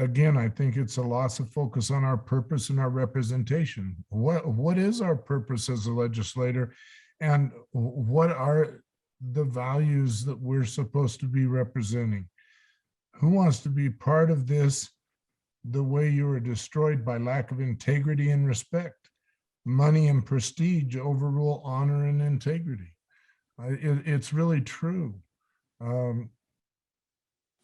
think it's a loss of focus on our purpose and our representation. What is our purpose as a legislator, and what are the values that we're supposed to be representing? Who wants to be part of this the way you were destroyed by lack of integrity and respect? Money and prestige overrule honor and integrity. It's really true.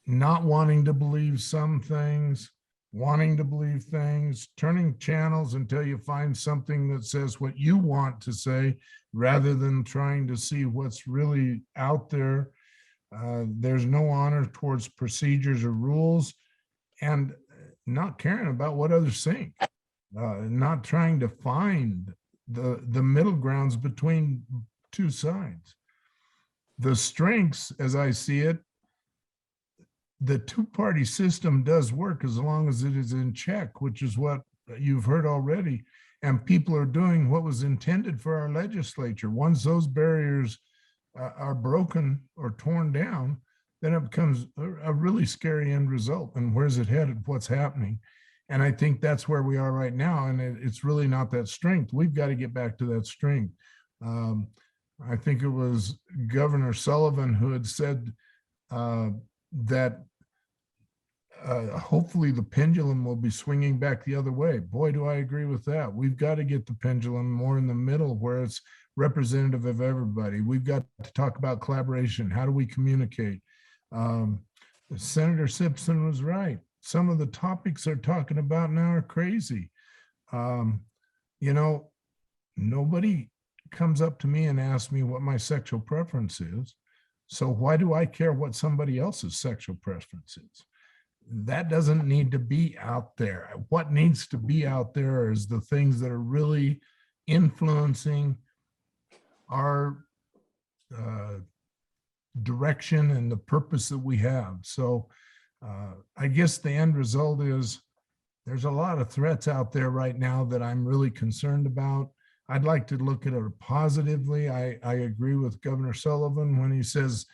Not wanting to believe some things, wanting to believe things, turning channels until you find something that says what you want to say, rather than trying to see what's really out there. There's no honor towards procedures or rules, and not caring about what others think, not trying to find the middle grounds between two sides. The strengths, as I see it, the two-party system does work as long as it is in check, which is what you've heard already. And people are doing what was intended for our legislature. Once those barriers are broken or torn down, then it becomes a really scary end result. And where's it headed? What's happening? And I think that's where we are right now. And it's really not that strength. We've got to get back to that strength. I think it was Governor Sullivan who had said that hopefully the pendulum will be swinging back the other way. Boy, do I agree with that. We've got to get the pendulum more in the middle where it's representative of everybody. We've got to talk about collaboration. How do we communicate? Senator Simpson was right. Some of the topics they're talking about now are crazy. You know, nobody comes up to me and asks me what my sexual preference is. So why do I care what somebody else's sexual preference is? That doesn't need to be out there. What needs to be out there is the things that are really influencing our direction and the purpose that we have. So I guess the end result is there's a lot of threats out there right now that I'm really concerned about. I'd like to look at it positively. I agree with Governor Sullivan when he says,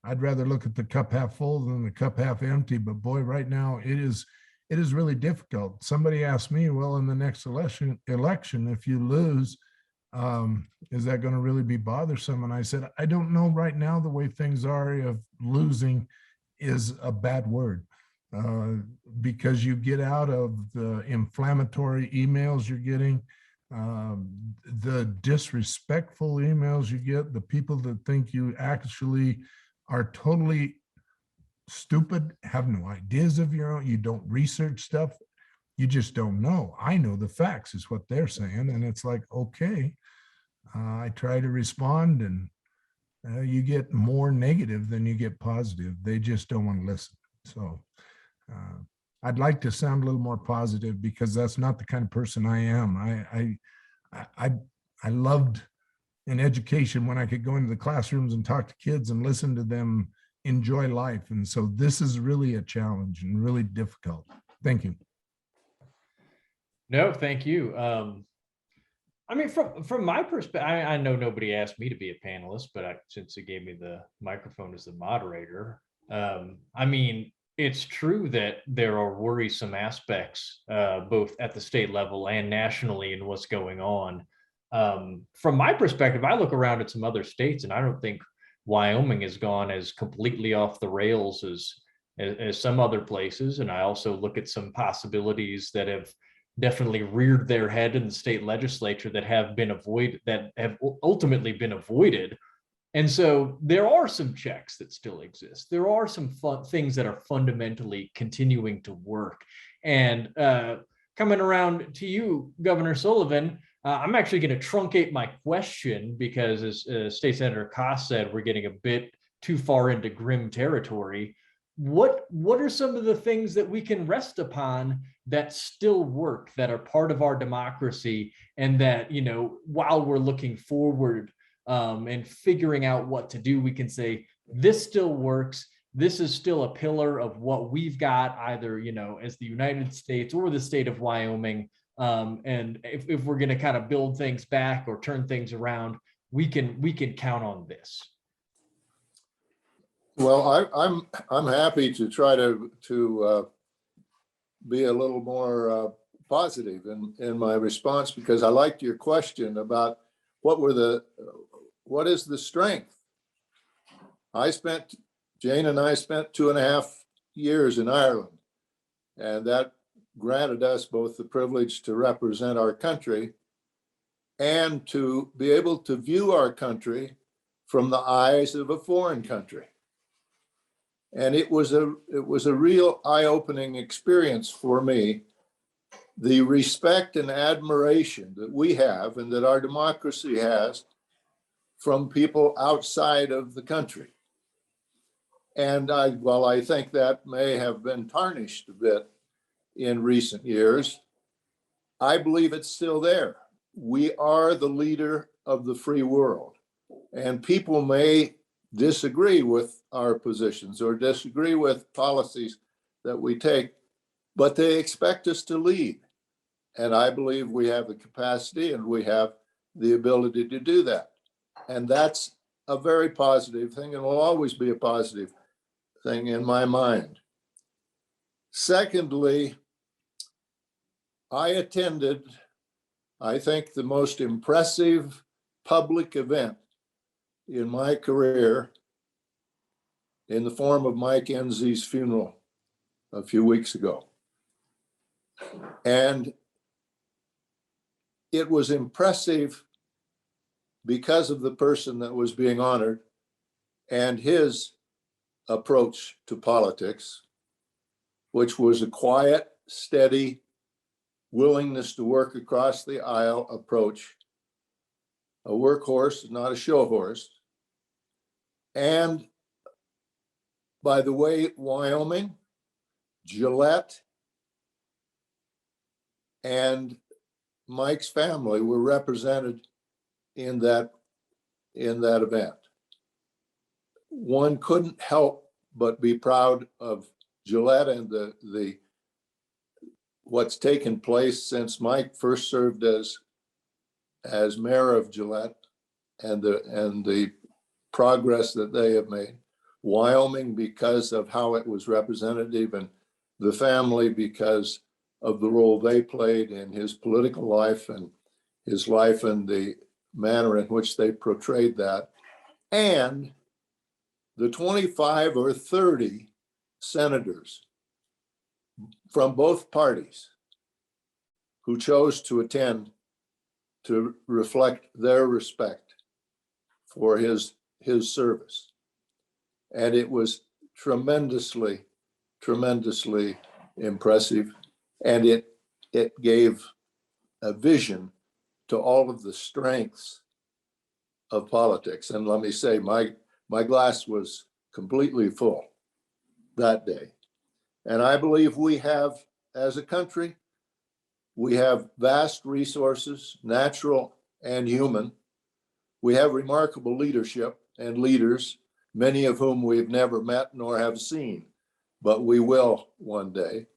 I'd rather look at the cup half full than the cup half empty. But boy, right now it is really difficult. Somebody asked me, well, in the next election, if you lose, is that going to really be bothersome? And I said, I don't know right now the way things are if losing is a bad word, because you get out of the inflammatory emails you're getting, the disrespectful emails you get, the people that think you actually are totally stupid, have no ideas of your own, you don't research stuff, you just don't know. I know the facts is what they're saying. And it's like, okay, I try to respond, and you get more negative than you get positive. They just don't want to listen. So I'd like to sound a little more positive, because that's not the kind of person I am. I loved in education when I could go into the classrooms and talk to kids and listen to them enjoy life. And so this is really a challenge and really difficult. Thank you. No, thank you. I mean, from my perspective, I know nobody asked me to be a panelist, but since it gave me the microphone as the moderator, I mean, it's true that there are worrisome aspects, both at the state level and nationally, in what's going on. From my perspective, I look around at some other states, and I don't think Wyoming has gone as completely off the rails as some other places. And I also look at some possibilities that have definitely reared their head in the state legislature that have ultimately been avoided. And so there are some checks that still exist. There are some things that are fundamentally continuing to work. And coming around to you, Governor Sullivan, I'm actually going to truncate my question, because as State Senator Kost said, we're getting a bit too far into grim territory. What are some of the things that we can rest upon that still work, that are part of our democracy, and that, you know, while we're looking forward and figuring out what to do, we can say, this still works. This is still a pillar of what we've got, either, you know, as the United States or the state of Wyoming. And if we're going to kind of build things back or turn things around, we can count on this. Well, I'm happy to try to be a little more positive in my response, because I liked your question about what is the strength. Jane and I spent 2.5 years in Ireland, and that granted us both the privilege to represent our country and to be able to view our country from the eyes of a foreign country. And it was a real eye-opening experience for me, the respect and admiration that we have and that our democracy has from people outside of the country. And while I think that may have been tarnished a bit in recent years, I believe it's still there. We are the leader of the free world, and people may disagree with our positions or disagree with policies that we take, but they expect us to lead. And I believe we have the capacity and we have the ability to do that. And that's a very positive thing, and will always be a positive thing in my mind. Secondly, I attended, I think, the most impressive public event in my career in the form of Mike Enzie's funeral a few weeks ago. And it was impressive because of the person that was being honored and his approach to politics, which was a quiet, steady willingness to work across the aisle approach, a workhorse, not a show horse. And by the way, Wyoming, Gillette, and Mike's family were represented in that event. One couldn't help but be proud of Gillette and the what's taken place since Mike first served as mayor of Gillette, and the progress that they have made. Wyoming, because of how it was represented, even the family, because of the role they played in his political life and his life and the manner in which they portrayed that, and the 25 or 30 senators from both parties who chose to attend to reflect their respect for his service. And it was tremendously, tremendously impressive. And it gave a vision to all of the strengths of politics. And let me say, my glass was completely full that day. And I believe we have, as a country, we have vast resources, natural and human. We have remarkable leadership and leaders, many of whom we've never met nor have seen, but we will one day.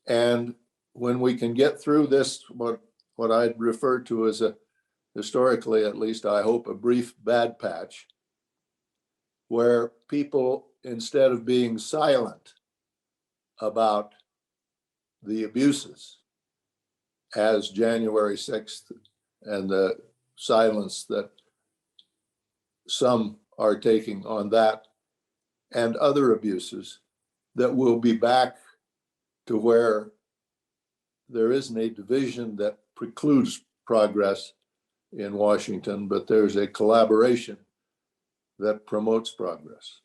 And when we can get through this, what I'd refer to as historically, at least I hope, a brief bad patch, where people, instead of being silent about the abuses, as January 6th and the silence that some are taking on that and other abuses, that we'll be back to where there isn't a division that precludes progress in Washington, but there's a collaboration that promotes progress.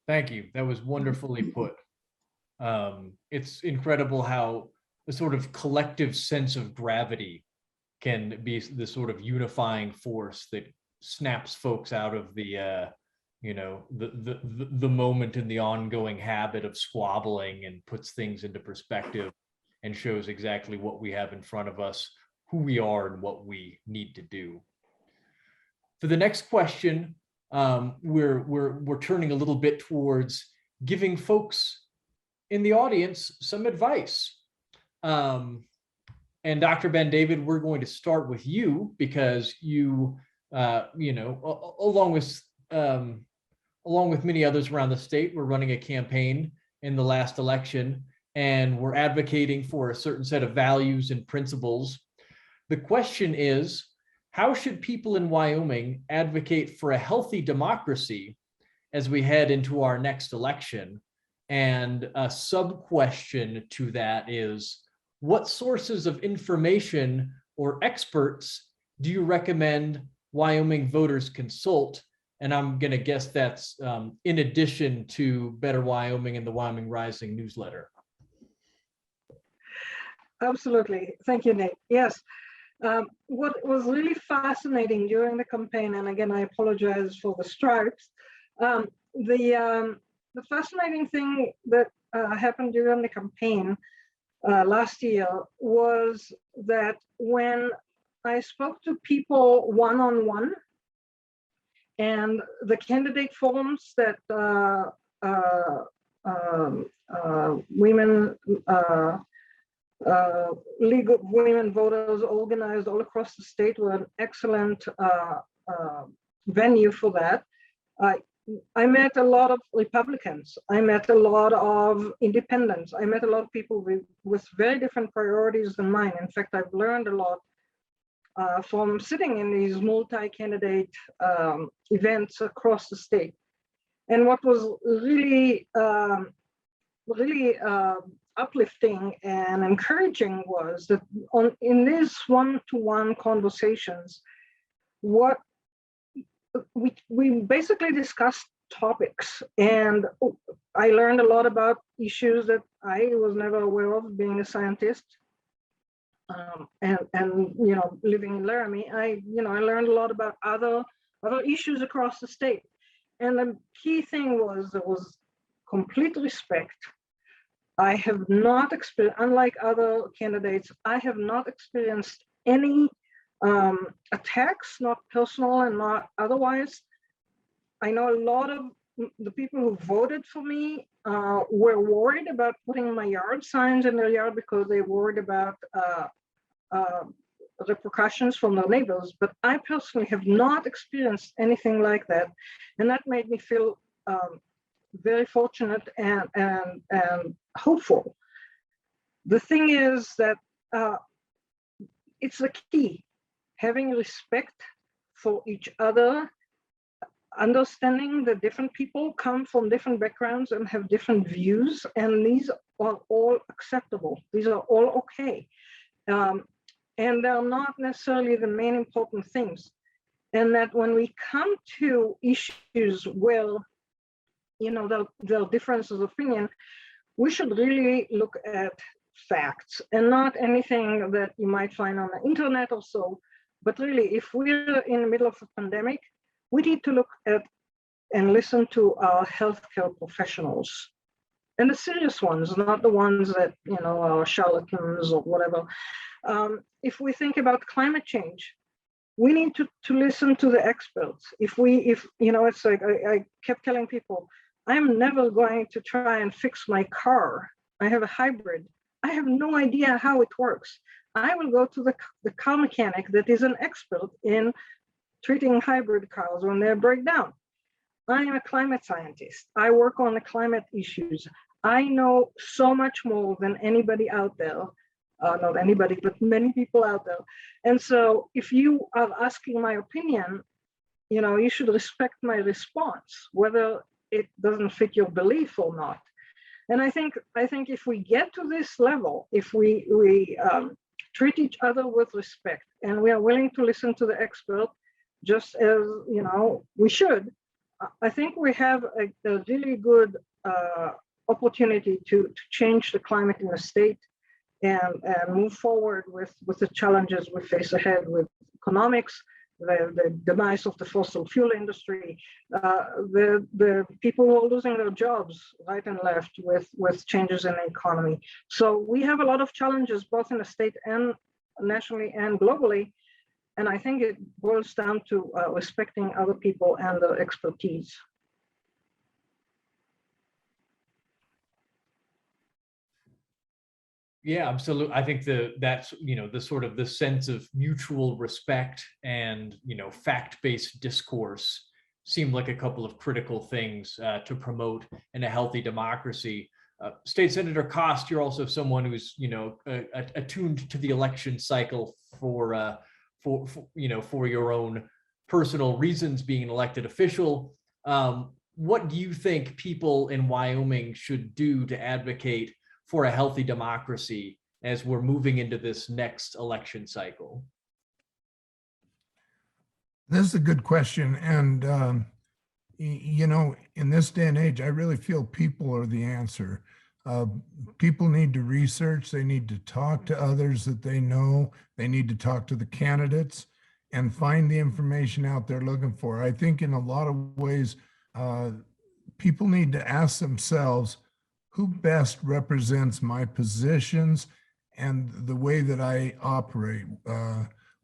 Thank you. That was wonderfully put. It's incredible how the sort of collective sense of gravity can be the sort of unifying force that snaps folks out of the moment and the ongoing habit of squabbling, and puts things into perspective and shows exactly what we have in front of us, who we are, and what we need to do. For the next question, we're turning a little bit towards giving folks in the audience some advice. And Dr. Ben-David, we're going to start with you, because you along with many others around the state, we're running a campaign in the last election, and we're advocating for a certain set of values and principles. The question is, how should people in Wyoming advocate for a healthy democracy as we head into our next election? And a sub-question to that is, what sources of information or experts do you recommend Wyoming voters consult? And I'm going to guess that's in addition to Better Wyoming and the Wyoming Rising newsletter. Absolutely. Thank you, Nate. Yes. What was really fascinating during the campaign, and again, I apologize for the stripes, the fascinating thing that happened during the campaign last year was that when I spoke to people one-on-one, and the candidate forums that League of Women Voters organized all across the state were an excellent venue for that. I met a lot of Republicans. I met a lot of independents. I met a lot of people with very different priorities than mine. In fact, I've learned a lot from sitting in these multi-candidate events across the state. And what was really, really uplifting and encouraging was that in these one-to-one conversations, what we basically discussed topics, and I learned a lot about issues that I was never aware of being a scientist. And you know, living in Laramie, I learned a lot about other issues across the state. And the key thing was there was complete respect. I have not experienced, unlike other candidates, I have not experienced any attacks, not personal and not otherwise. I know a lot of the people who voted for me were worried about putting my yard signs in their yard because they worried about repercussions from their neighbors. But I personally have not experienced anything like that. And that made me feel very fortunate and hopeful. The thing is that it's the key, having respect for each other, understanding that different people come from different backgrounds and have different views, and these are all acceptable. These are all okay. And they're not necessarily the main important things. And that when we come to issues where, you know, there are differences of opinion, we should really look at facts and not anything that you might find on the internet or so. But really, if we're in the middle of a pandemic, we need to look at and listen to our healthcare professionals, and the serious ones, not the ones that, you know, are charlatans or whatever. If we think about climate change, we need to listen to the experts. If you know, it's like I kept telling people, I'm never going to try and fix my car. I have a hybrid. I have no idea how it works. I will go to the car mechanic that is an expert in treating hybrid cars when they break down. I'm a climate scientist. I work on the climate issues. I know so much more than anybody out there. Not anybody, but many people out there. And so if you are asking my opinion, you know, you should respect my response, whether it doesn't fit your belief or not. And I think if we get to this level, if we treat each other with respect and we are willing to listen to the expert, just as, you know, we should, I think we have a really good opportunity to change the climate in the state and move forward with the challenges we face ahead with economics, the demise of the fossil fuel industry, the people who are losing their jobs right and left with changes in the economy. So we have a lot of challenges both in the state and nationally and globally. And I think it boils down to respecting other people and their expertise. Yeah, absolutely. I think that's, the sort of the sense of mutual respect and, fact-based discourse seem like a couple of critical things to promote in a healthy democracy. State Senator Kost, you're also someone who's, attuned to the election cycle for your own personal reasons, being an elected official. What do you think people in Wyoming should do to advocate for a healthy democracy as we're moving into this next election cycle? This is a good question. And, in this day and age, I really feel people are the answer. People need to research. They need to talk to others that they know. They need to talk to the candidates and find the information out there looking for. I think in a lot of ways, people need to ask themselves, who best represents my positions and the way that I operate?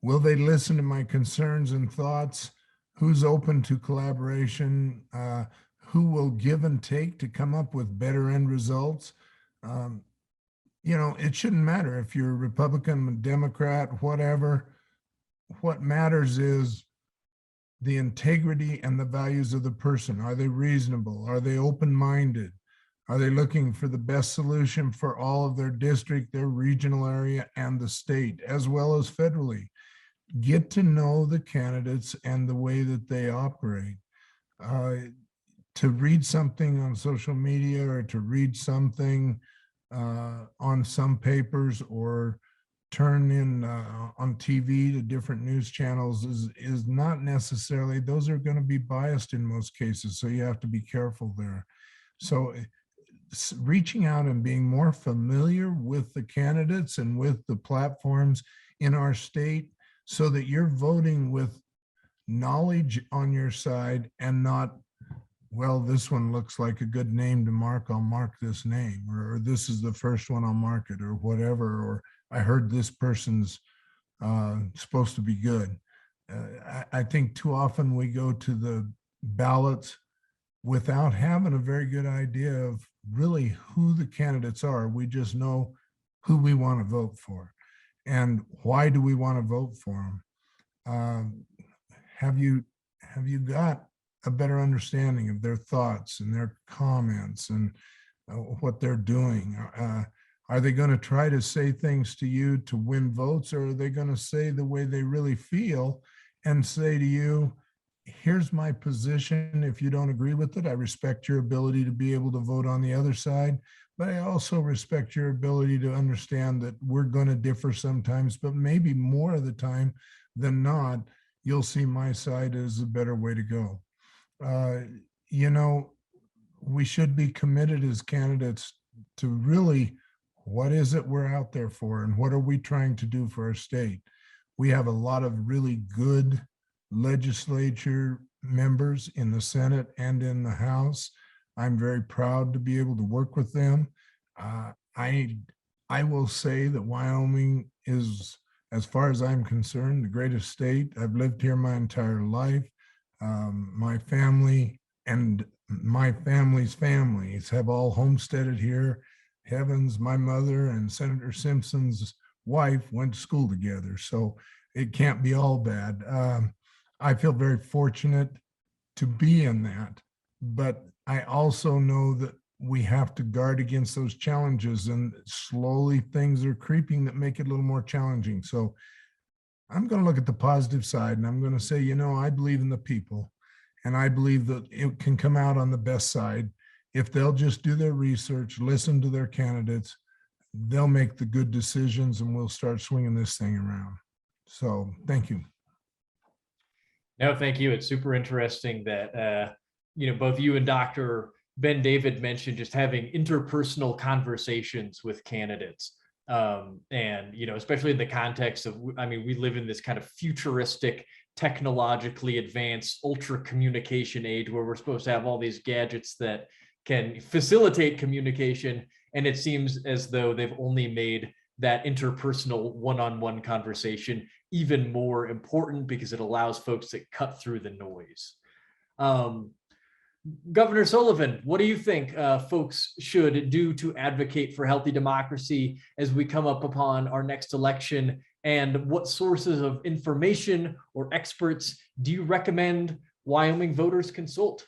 Will they listen to my concerns and thoughts? Who's open to collaboration? Who will give and take to come up with better end results? It shouldn't matter if you're a Republican, Democrat, whatever. What matters is the integrity and the values of the person. Are they reasonable? Are they open-minded? Are they looking for the best solution for all of their district, their regional area, and the state, as well as federally? Get to know the candidates and the way that they operate. To read something on social media or to read something on some papers or turn in on TV to different news channels is not necessarily, those are going to be biased in most cases. So you have to be careful there. So reaching out and being more familiar with the candidates and with the platforms in our state so that you're voting with knowledge on your side and not, well, this one looks like a good name to mark, I'll mark this name, or this is the first one, I'll mark it, or whatever, or I heard this person's supposed to be good. I think too often we go to the ballots without having a very good idea of really who the candidates are. We just know who we want to vote for and why do we want to vote for them. Have you got a better understanding of their thoughts and their comments and what they're doing? Are they going to try to say things to you to win votes, or are they going to say the way they really feel and say to you, here's my position. If you don't agree with it, I respect your ability to be able to vote on the other side, but I also respect your ability to understand that we're going to differ sometimes, but maybe more of the time than not, you'll see my side as a better way to go. We should be committed as candidates to really, what is it we're out there for and what are we trying to do for our state? We have a lot of really good legislature members in the Senate and in the House. I'm very proud to be able to work with them. I will say that Wyoming is, as far as I'm concerned, the greatest state. I've lived here my entire life. My family and my family's families have all homesteaded here. Heavens, my mother and Senator Simpson's wife went to school together, so it can't be all bad. I feel very fortunate to be in that, but I also know that we have to guard against those challenges, and slowly things are creeping that make it a little more challenging. So I'm going to look at the positive side and I'm going to say, I believe in the people, and I believe that it can come out on the best side. If they'll just do their research, listen to their candidates, they'll make the good decisions and we'll start swinging this thing around. So thank you. No, thank you. It's super interesting that, both you and Dr. Ben-David mentioned just having interpersonal conversations with candidates. And, especially in the context of, we live in this kind of futuristic, technologically advanced, ultra communication age where we're supposed to have all these gadgets that can facilitate communication. And it seems as though they've only made that interpersonal one-on-one conversation even more important because it allows folks to cut through the noise. Governor Sullivan, what do you think folks should do to advocate for healthy democracy as we come up upon our next election? And what sources of information or experts do you recommend Wyoming voters consult?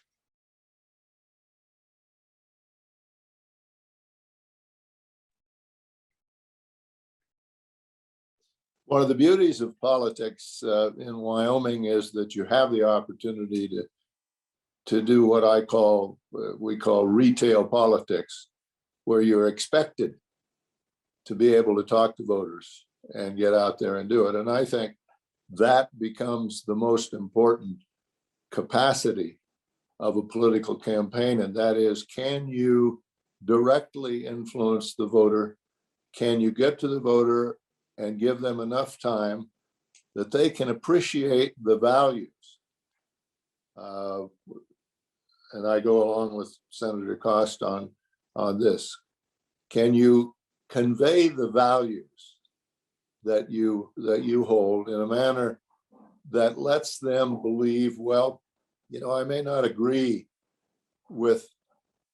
One of the beauties of politics in Wyoming is that you have the opportunity to do what we call retail politics, where you're expected to be able to talk to voters and get out there and do it. And I think that becomes the most important capacity of a political campaign. And that is, can you directly influence the voter? Can you get to the voter and give them enough time that they can appreciate the values? And I go along with Senator Kost on this. Can you convey the values that you hold in a manner that lets them believe, well, you know, I may not agree with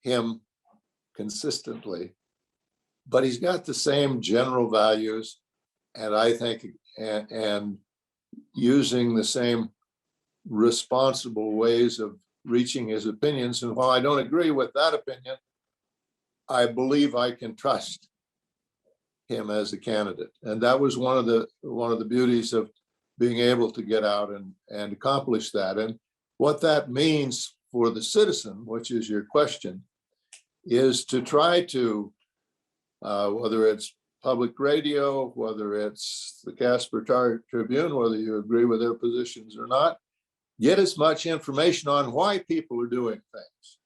him consistently, but he's got the same general values, and I think, and using the same responsible ways of reaching his opinions. And while I don't agree with that opinion, I believe I can trust him as a candidate. And that was one of the beauties of being able to get out and accomplish that. And what that means for the citizen, which is your question, is to try to, whether it's public radio, whether it's the Casper Tribune, whether you agree with their positions or not, get as much information on why people are doing things.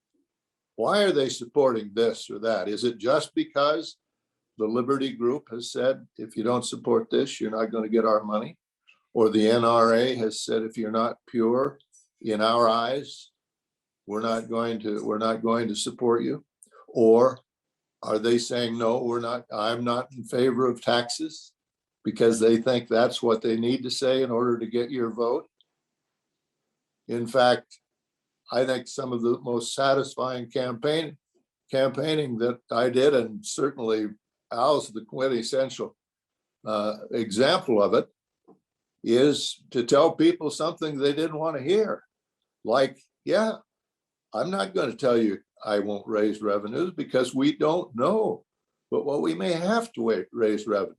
Why are they supporting this or that? Is it just because the Liberty Group has said, if you don't support this, you're not going to get our money? Or the NRA has said, if you're not pure in our eyes, we're not going to support you? Or are they saying, no, I'm not in favor of taxes, because they think that's what they need to say in order to get your vote? In fact, I think some of the most satisfying campaigning that I did, and certainly Al's the quintessential example of it, is to tell people something they didn't want to hear. Like, yeah, I'm not going to tell you I won't raise revenues, because we don't know, but what we may have to raise revenues.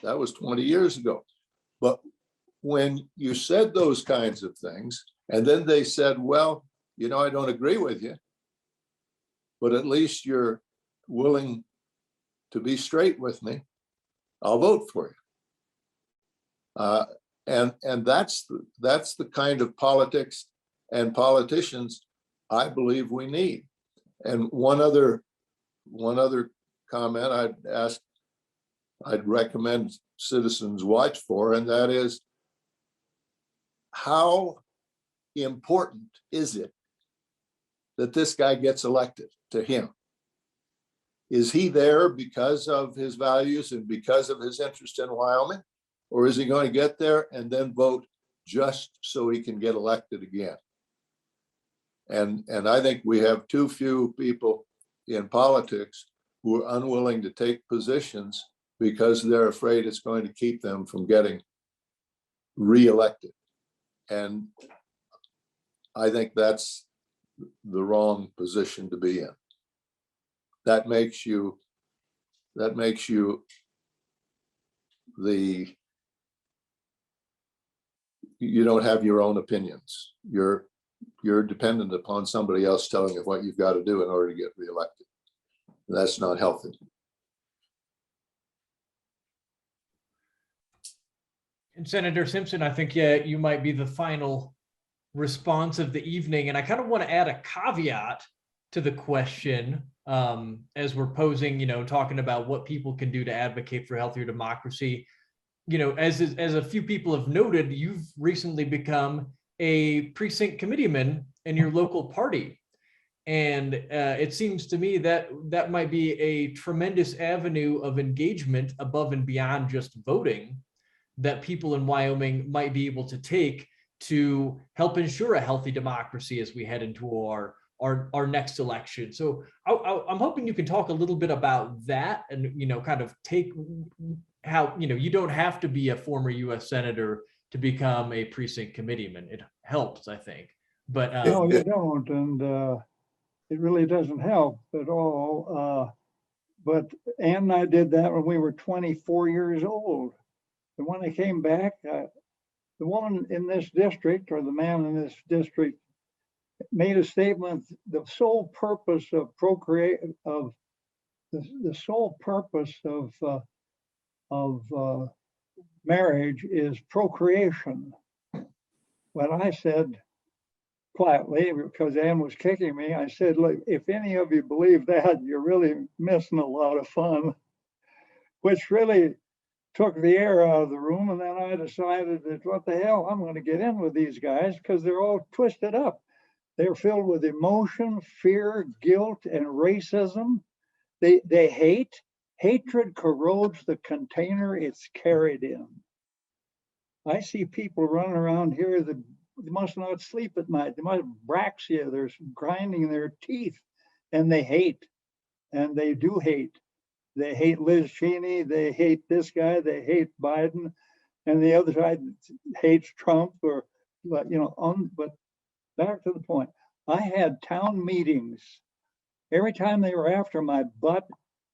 That was 20 years ago. But when you said those kinds of things, and then they said, well, you know, I don't agree with you, but at least you're willing to be straight with me, I'll vote for you. And that's the kind of politics and politicians I believe we need. And one other comment I'd recommend citizens watch for, and that is, how important is it that this guy gets elected to him? Is he there because of his values and because of his interest in Wyoming? Or is he going to get there and then vote just so he can get elected again? And I think we have too few people in politics who are unwilling to take positions because they're afraid it's going to keep them from getting reelected. And I think that's the wrong position to be in. That makes you you don't have your own opinions. You're dependent upon somebody else telling you what you've got to do in order to get reelected. That's not healthy. And Senator Simpson, I think you might be the final response of the evening. And I kind of want to add a caveat to the question as we're posing, talking about what people can do to advocate for healthier democracy. As a few people have noted, you've recently become a precinct committeeman in your local party. And it seems to me that that might be a tremendous avenue of engagement above and beyond just voting that people in Wyoming might be able to take to help ensure a healthy democracy as we head into our our next election. So I'm hoping you can talk a little bit about that, and kind of take how you don't have to be a former U.S. senator to become a precinct committeeman. It helps, I think, but No, you don't, and it really doesn't help at all. But Ann and I did that when we were 24 years old. And when I came back, the woman in this district, or the man in this district, made a statement: the sole purpose of the sole purpose of marriage is procreation. But I said quietly, because Ann was kicking me, I said, look, if any of you believe that, you're really missing a lot of fun, which really took the air out of the room. And then I decided that what the hell, I'm going to get in with these guys, because they're all twisted up. They're filled with emotion, fear, guilt, and racism. They hate. Hatred corrodes the container it's carried in. I see people running around here that they must not sleep at night. They must have braxia. They're grinding their teeth, and they hate. And they do hate. They hate Liz Cheney. They hate this guy. They hate Biden. And the other side hates Trump. But back to the point. I had town meetings. Every time they were after my butt,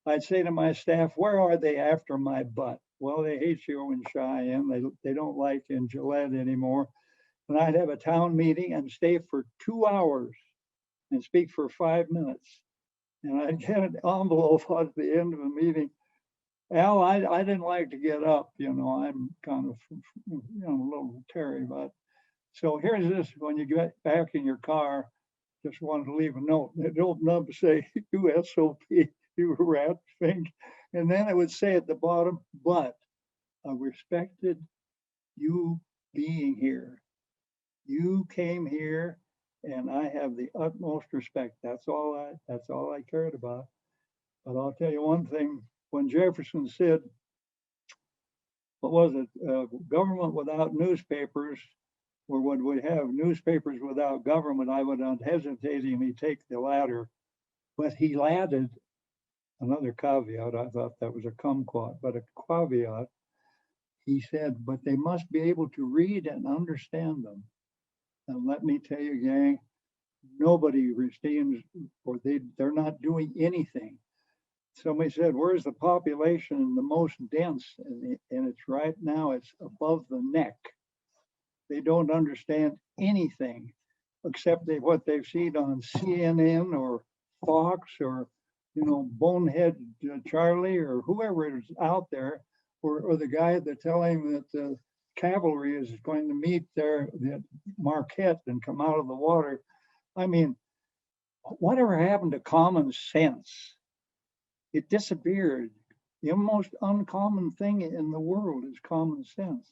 I'd say to my staff, where are they after my butt? Well, they hate you in Cheyenne. They don't like you in Gillette anymore. And I'd have a town meeting and stay for 2 hours and speak for 5 minutes. And I'd get an envelope at the end of the meeting. Al, I didn't like to get up. I'm kind of a little terry, but so here's this: when you get back in your car, just wanted to leave a note. It opened up and say, you SOP, you rat fink. And then it would say at the bottom, but I respected you being here. You came here, and I have the utmost respect. That's all I cared about. But I'll tell you one thing: when Jefferson said, what was it, government without newspapers, or would we have newspapers without government, I would unhesitatingly take the latter. But he added another caveat. I thought that was a kumquat, but a caveat. He said, but they must be able to read and understand them. And let me tell you, gang, nobody understands, or they're not doing anything. Somebody said, where's the population the most dense? And it's right now, it's above the neck. They don't understand anything except what they've seen on CNN or Fox or, Bonehead Charlie or whoever is out there, or the guy that tell him that the cavalry is going to meet there at Marquette and come out of the water. I mean, whatever happened to common sense? It disappeared. The most uncommon thing in the world is common sense.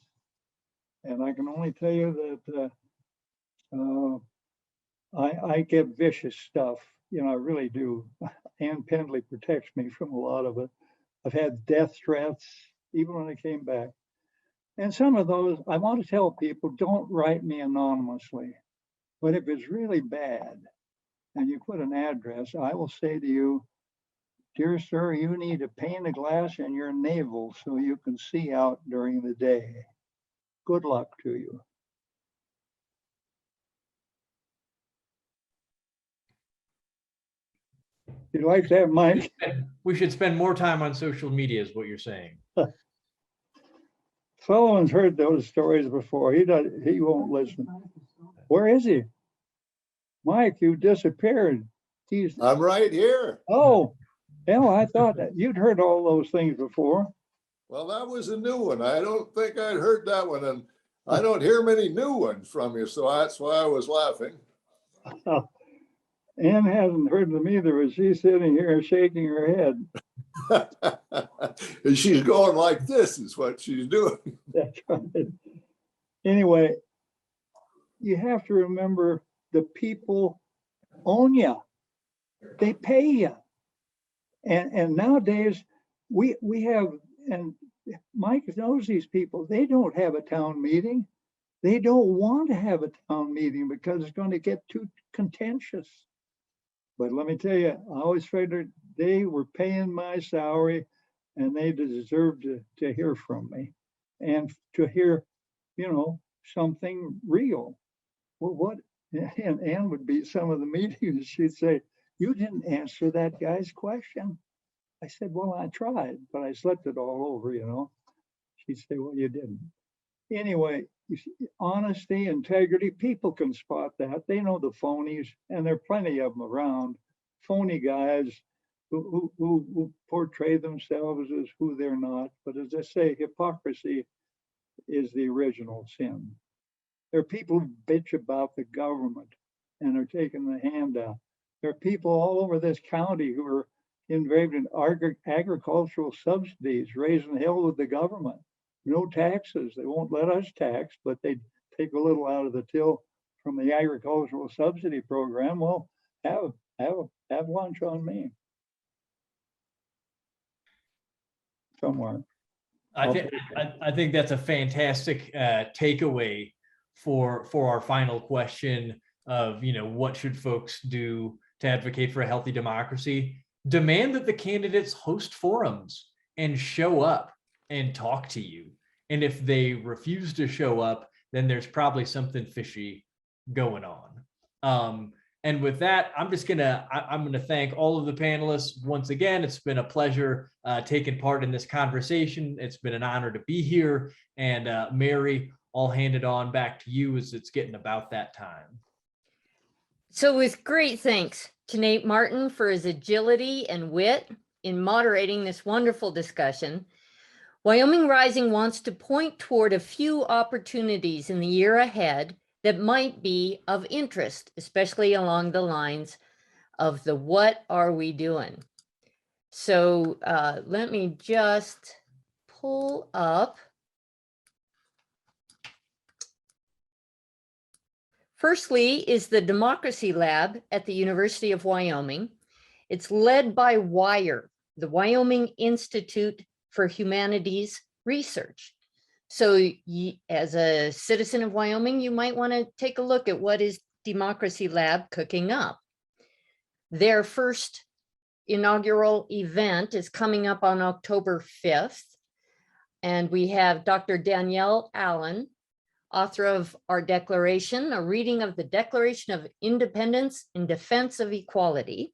And I can only tell you that I get vicious stuff. I really do. Ann Pendley protects me from a lot of it. I've had death threats, even when I came back. And some of those, I want to tell people, don't write me anonymously. But if it's really bad and you put an address, I will say to you, dear sir, you need a pane of glass in your navel so you can see out during the day. Good luck to you. You like that, Mike? We should spend more time on social media, is what you're saying. Sullivan's heard those stories before. He won't listen. Where is he? Mike, you disappeared. I'm right here. Oh, hell, I thought that you'd heard all those things before. Well, that was a new one. I don't think I'd heard that one, and I don't hear many new ones from you, so that's why I was laughing. Ann hasn't heard them either, but she's sitting here shaking her head. And she's going like this is what she's doing. That's right. Anyway, you have to remember the people own you. They pay you. And nowadays we have, and Mike knows these people, they don't have a town meeting. They don't want to have a town meeting because it's going to get too contentious. But let me tell you, I always figured they were paying my salary and they deserved to hear from me and to hear, something real. Well, what? And Ann would be some of the meetings. She'd say, "You didn't answer that guy's question." I said, "Well, I tried, but I slept it all over, She'd say, "Well, you didn't." Anyway, honesty, integrity, people can spot that. They know the phonies, and there are plenty of them around. Phony guys who portray themselves as who they're not. But as I say, hypocrisy is the original sin. There are people who bitch about the government and are taking the handout. There are people all over this county who are involved in agricultural subsidies, raising hell with the government. No taxes. They won't let us tax, but they take a little out of the till from the agricultural subsidy program. Well, have lunch on me somewhere. I think that's a fantastic takeaway for our final question of, what should folks do to advocate for a healthy democracy? Demand that the candidates host forums and show up and talk to you. And if they refuse to show up, then there's probably something fishy going on. And with that, I'm gonna thank all of the panelists once again. It's been a pleasure taking part in this conversation. It's been an honor to be here. And Mary, I'll hand it on back to you as it's getting about that time. So with great thanks to Nate Martin for his agility and wit in moderating this wonderful discussion, Wyoming Rising wants to point toward a few opportunities in the year ahead that might be of interest, especially along the lines of the what are we doing? So let me just pull up. Firstly is the Democracy Lab at the University of Wyoming. It's led by WIRE, the Wyoming Institute for Humanities Research. So as a citizen of Wyoming, you might want to take a look at what is Democracy Lab cooking up. Their first inaugural event is coming up on October 5th. And we have Dr. Danielle Allen, author of Our Declaration, a reading of the Declaration of Independence in Defense of Equality.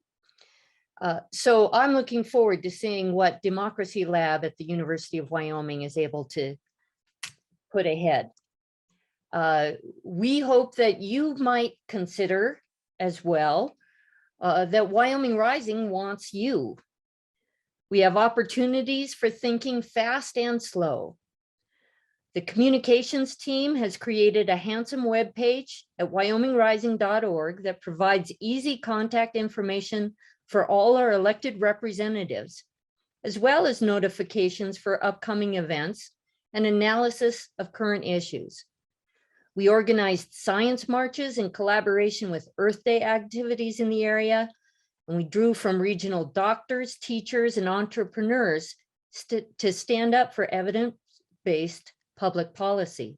So I'm looking forward to seeing what Democracy Lab at the University of Wyoming is able to put ahead. We hope that you might consider as well that Wyoming Rising wants you. We have opportunities for thinking fast and slow. The communications team has created a handsome web page at wyomingrising.org that provides easy contact information for all our elected representatives, as well as notifications for upcoming events and analysis of current issues. We organized science marches in collaboration with Earth Day activities in the area, and we drew from regional doctors, teachers, and entrepreneurs to stand up for evidence-based public policy.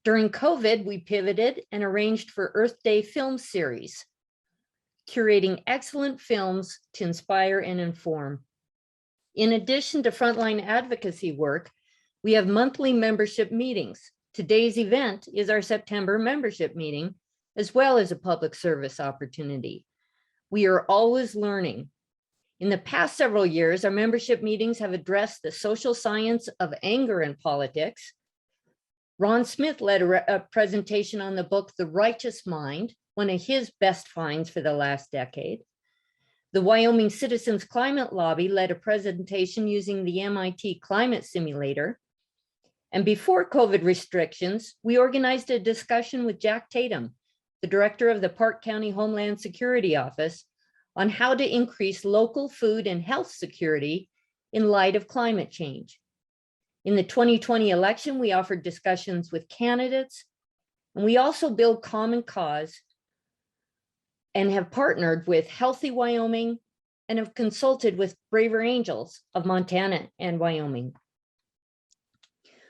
During COVID, we pivoted and arranged for Earth Day film series, curating excellent films to inspire and inform. In addition to frontline advocacy work, we have monthly membership meetings. Today's event is our September membership meeting, as well as a public service opportunity. We are always learning. In the past several years, our membership meetings have addressed the social science of anger in politics. Ron Smith led a presentation on the book, The Righteous Mind, one of his best finds for the last decade. The Wyoming Citizens Climate Lobby led a presentation using the MIT Climate Simulator. And before COVID restrictions, we organized a discussion with Jack Tatum, the director of the Park County Homeland Security Office, on how to increase local food and health security in light of climate change. In the 2020 election, we offered discussions with candidates, and we also build common cause and have partnered with Healthy Wyoming and have consulted with Braver Angels of Montana and Wyoming.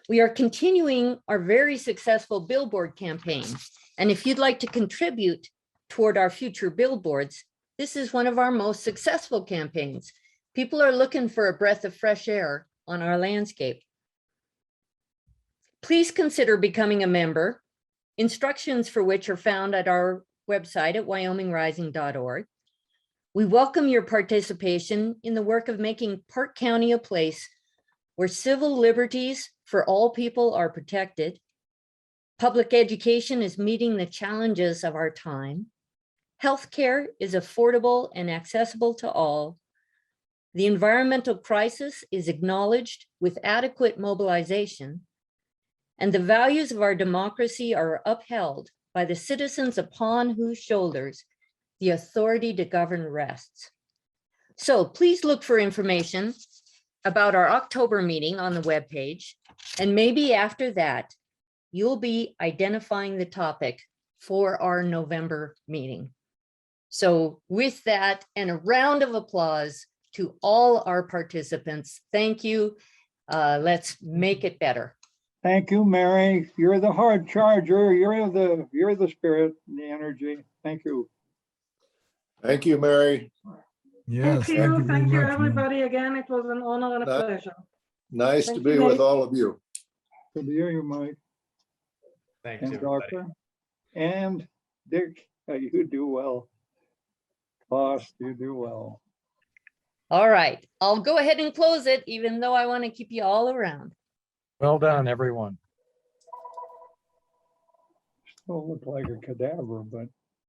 We are continuing our very successful billboard campaign. And if you'd like to contribute toward our future billboards, this is one of our most successful campaigns. People are looking for a breath of fresh air on our landscape. Please consider becoming a member, instructions for which are found at our website at wyomingrising.org. We welcome your participation in the work of making Park County a place where civil liberties for all people are protected. Public education is meeting the challenges of our time. Healthcare is affordable and accessible to all. The environmental crisis is acknowledged with adequate mobilization. And the values of our democracy are upheld by the citizens upon whose shoulders the authority to govern rests. So please look for information about our October meeting on the webpage, and maybe after that, you'll be identifying the topic for our November meeting. So with that, and a round of applause to all our participants. Thank you. Let's make it better. Thank you, Mary. You're the hard charger. You're the spirit, and the energy. Thank you. Thank you, Mary. Yes, Thank you. very Thank you, much, Mary. everybody. Again, it was an honor and a That- pleasure. Nice Thank to be you, with Nate. all of you. Good to hear you, Mike Thanks, and everybody. Doctor. And Dick, you do well. Kost, you do well. All right, I'll go ahead and close it, even though I want to keep you all around. Well done, everyone. Still look like a cadaver, but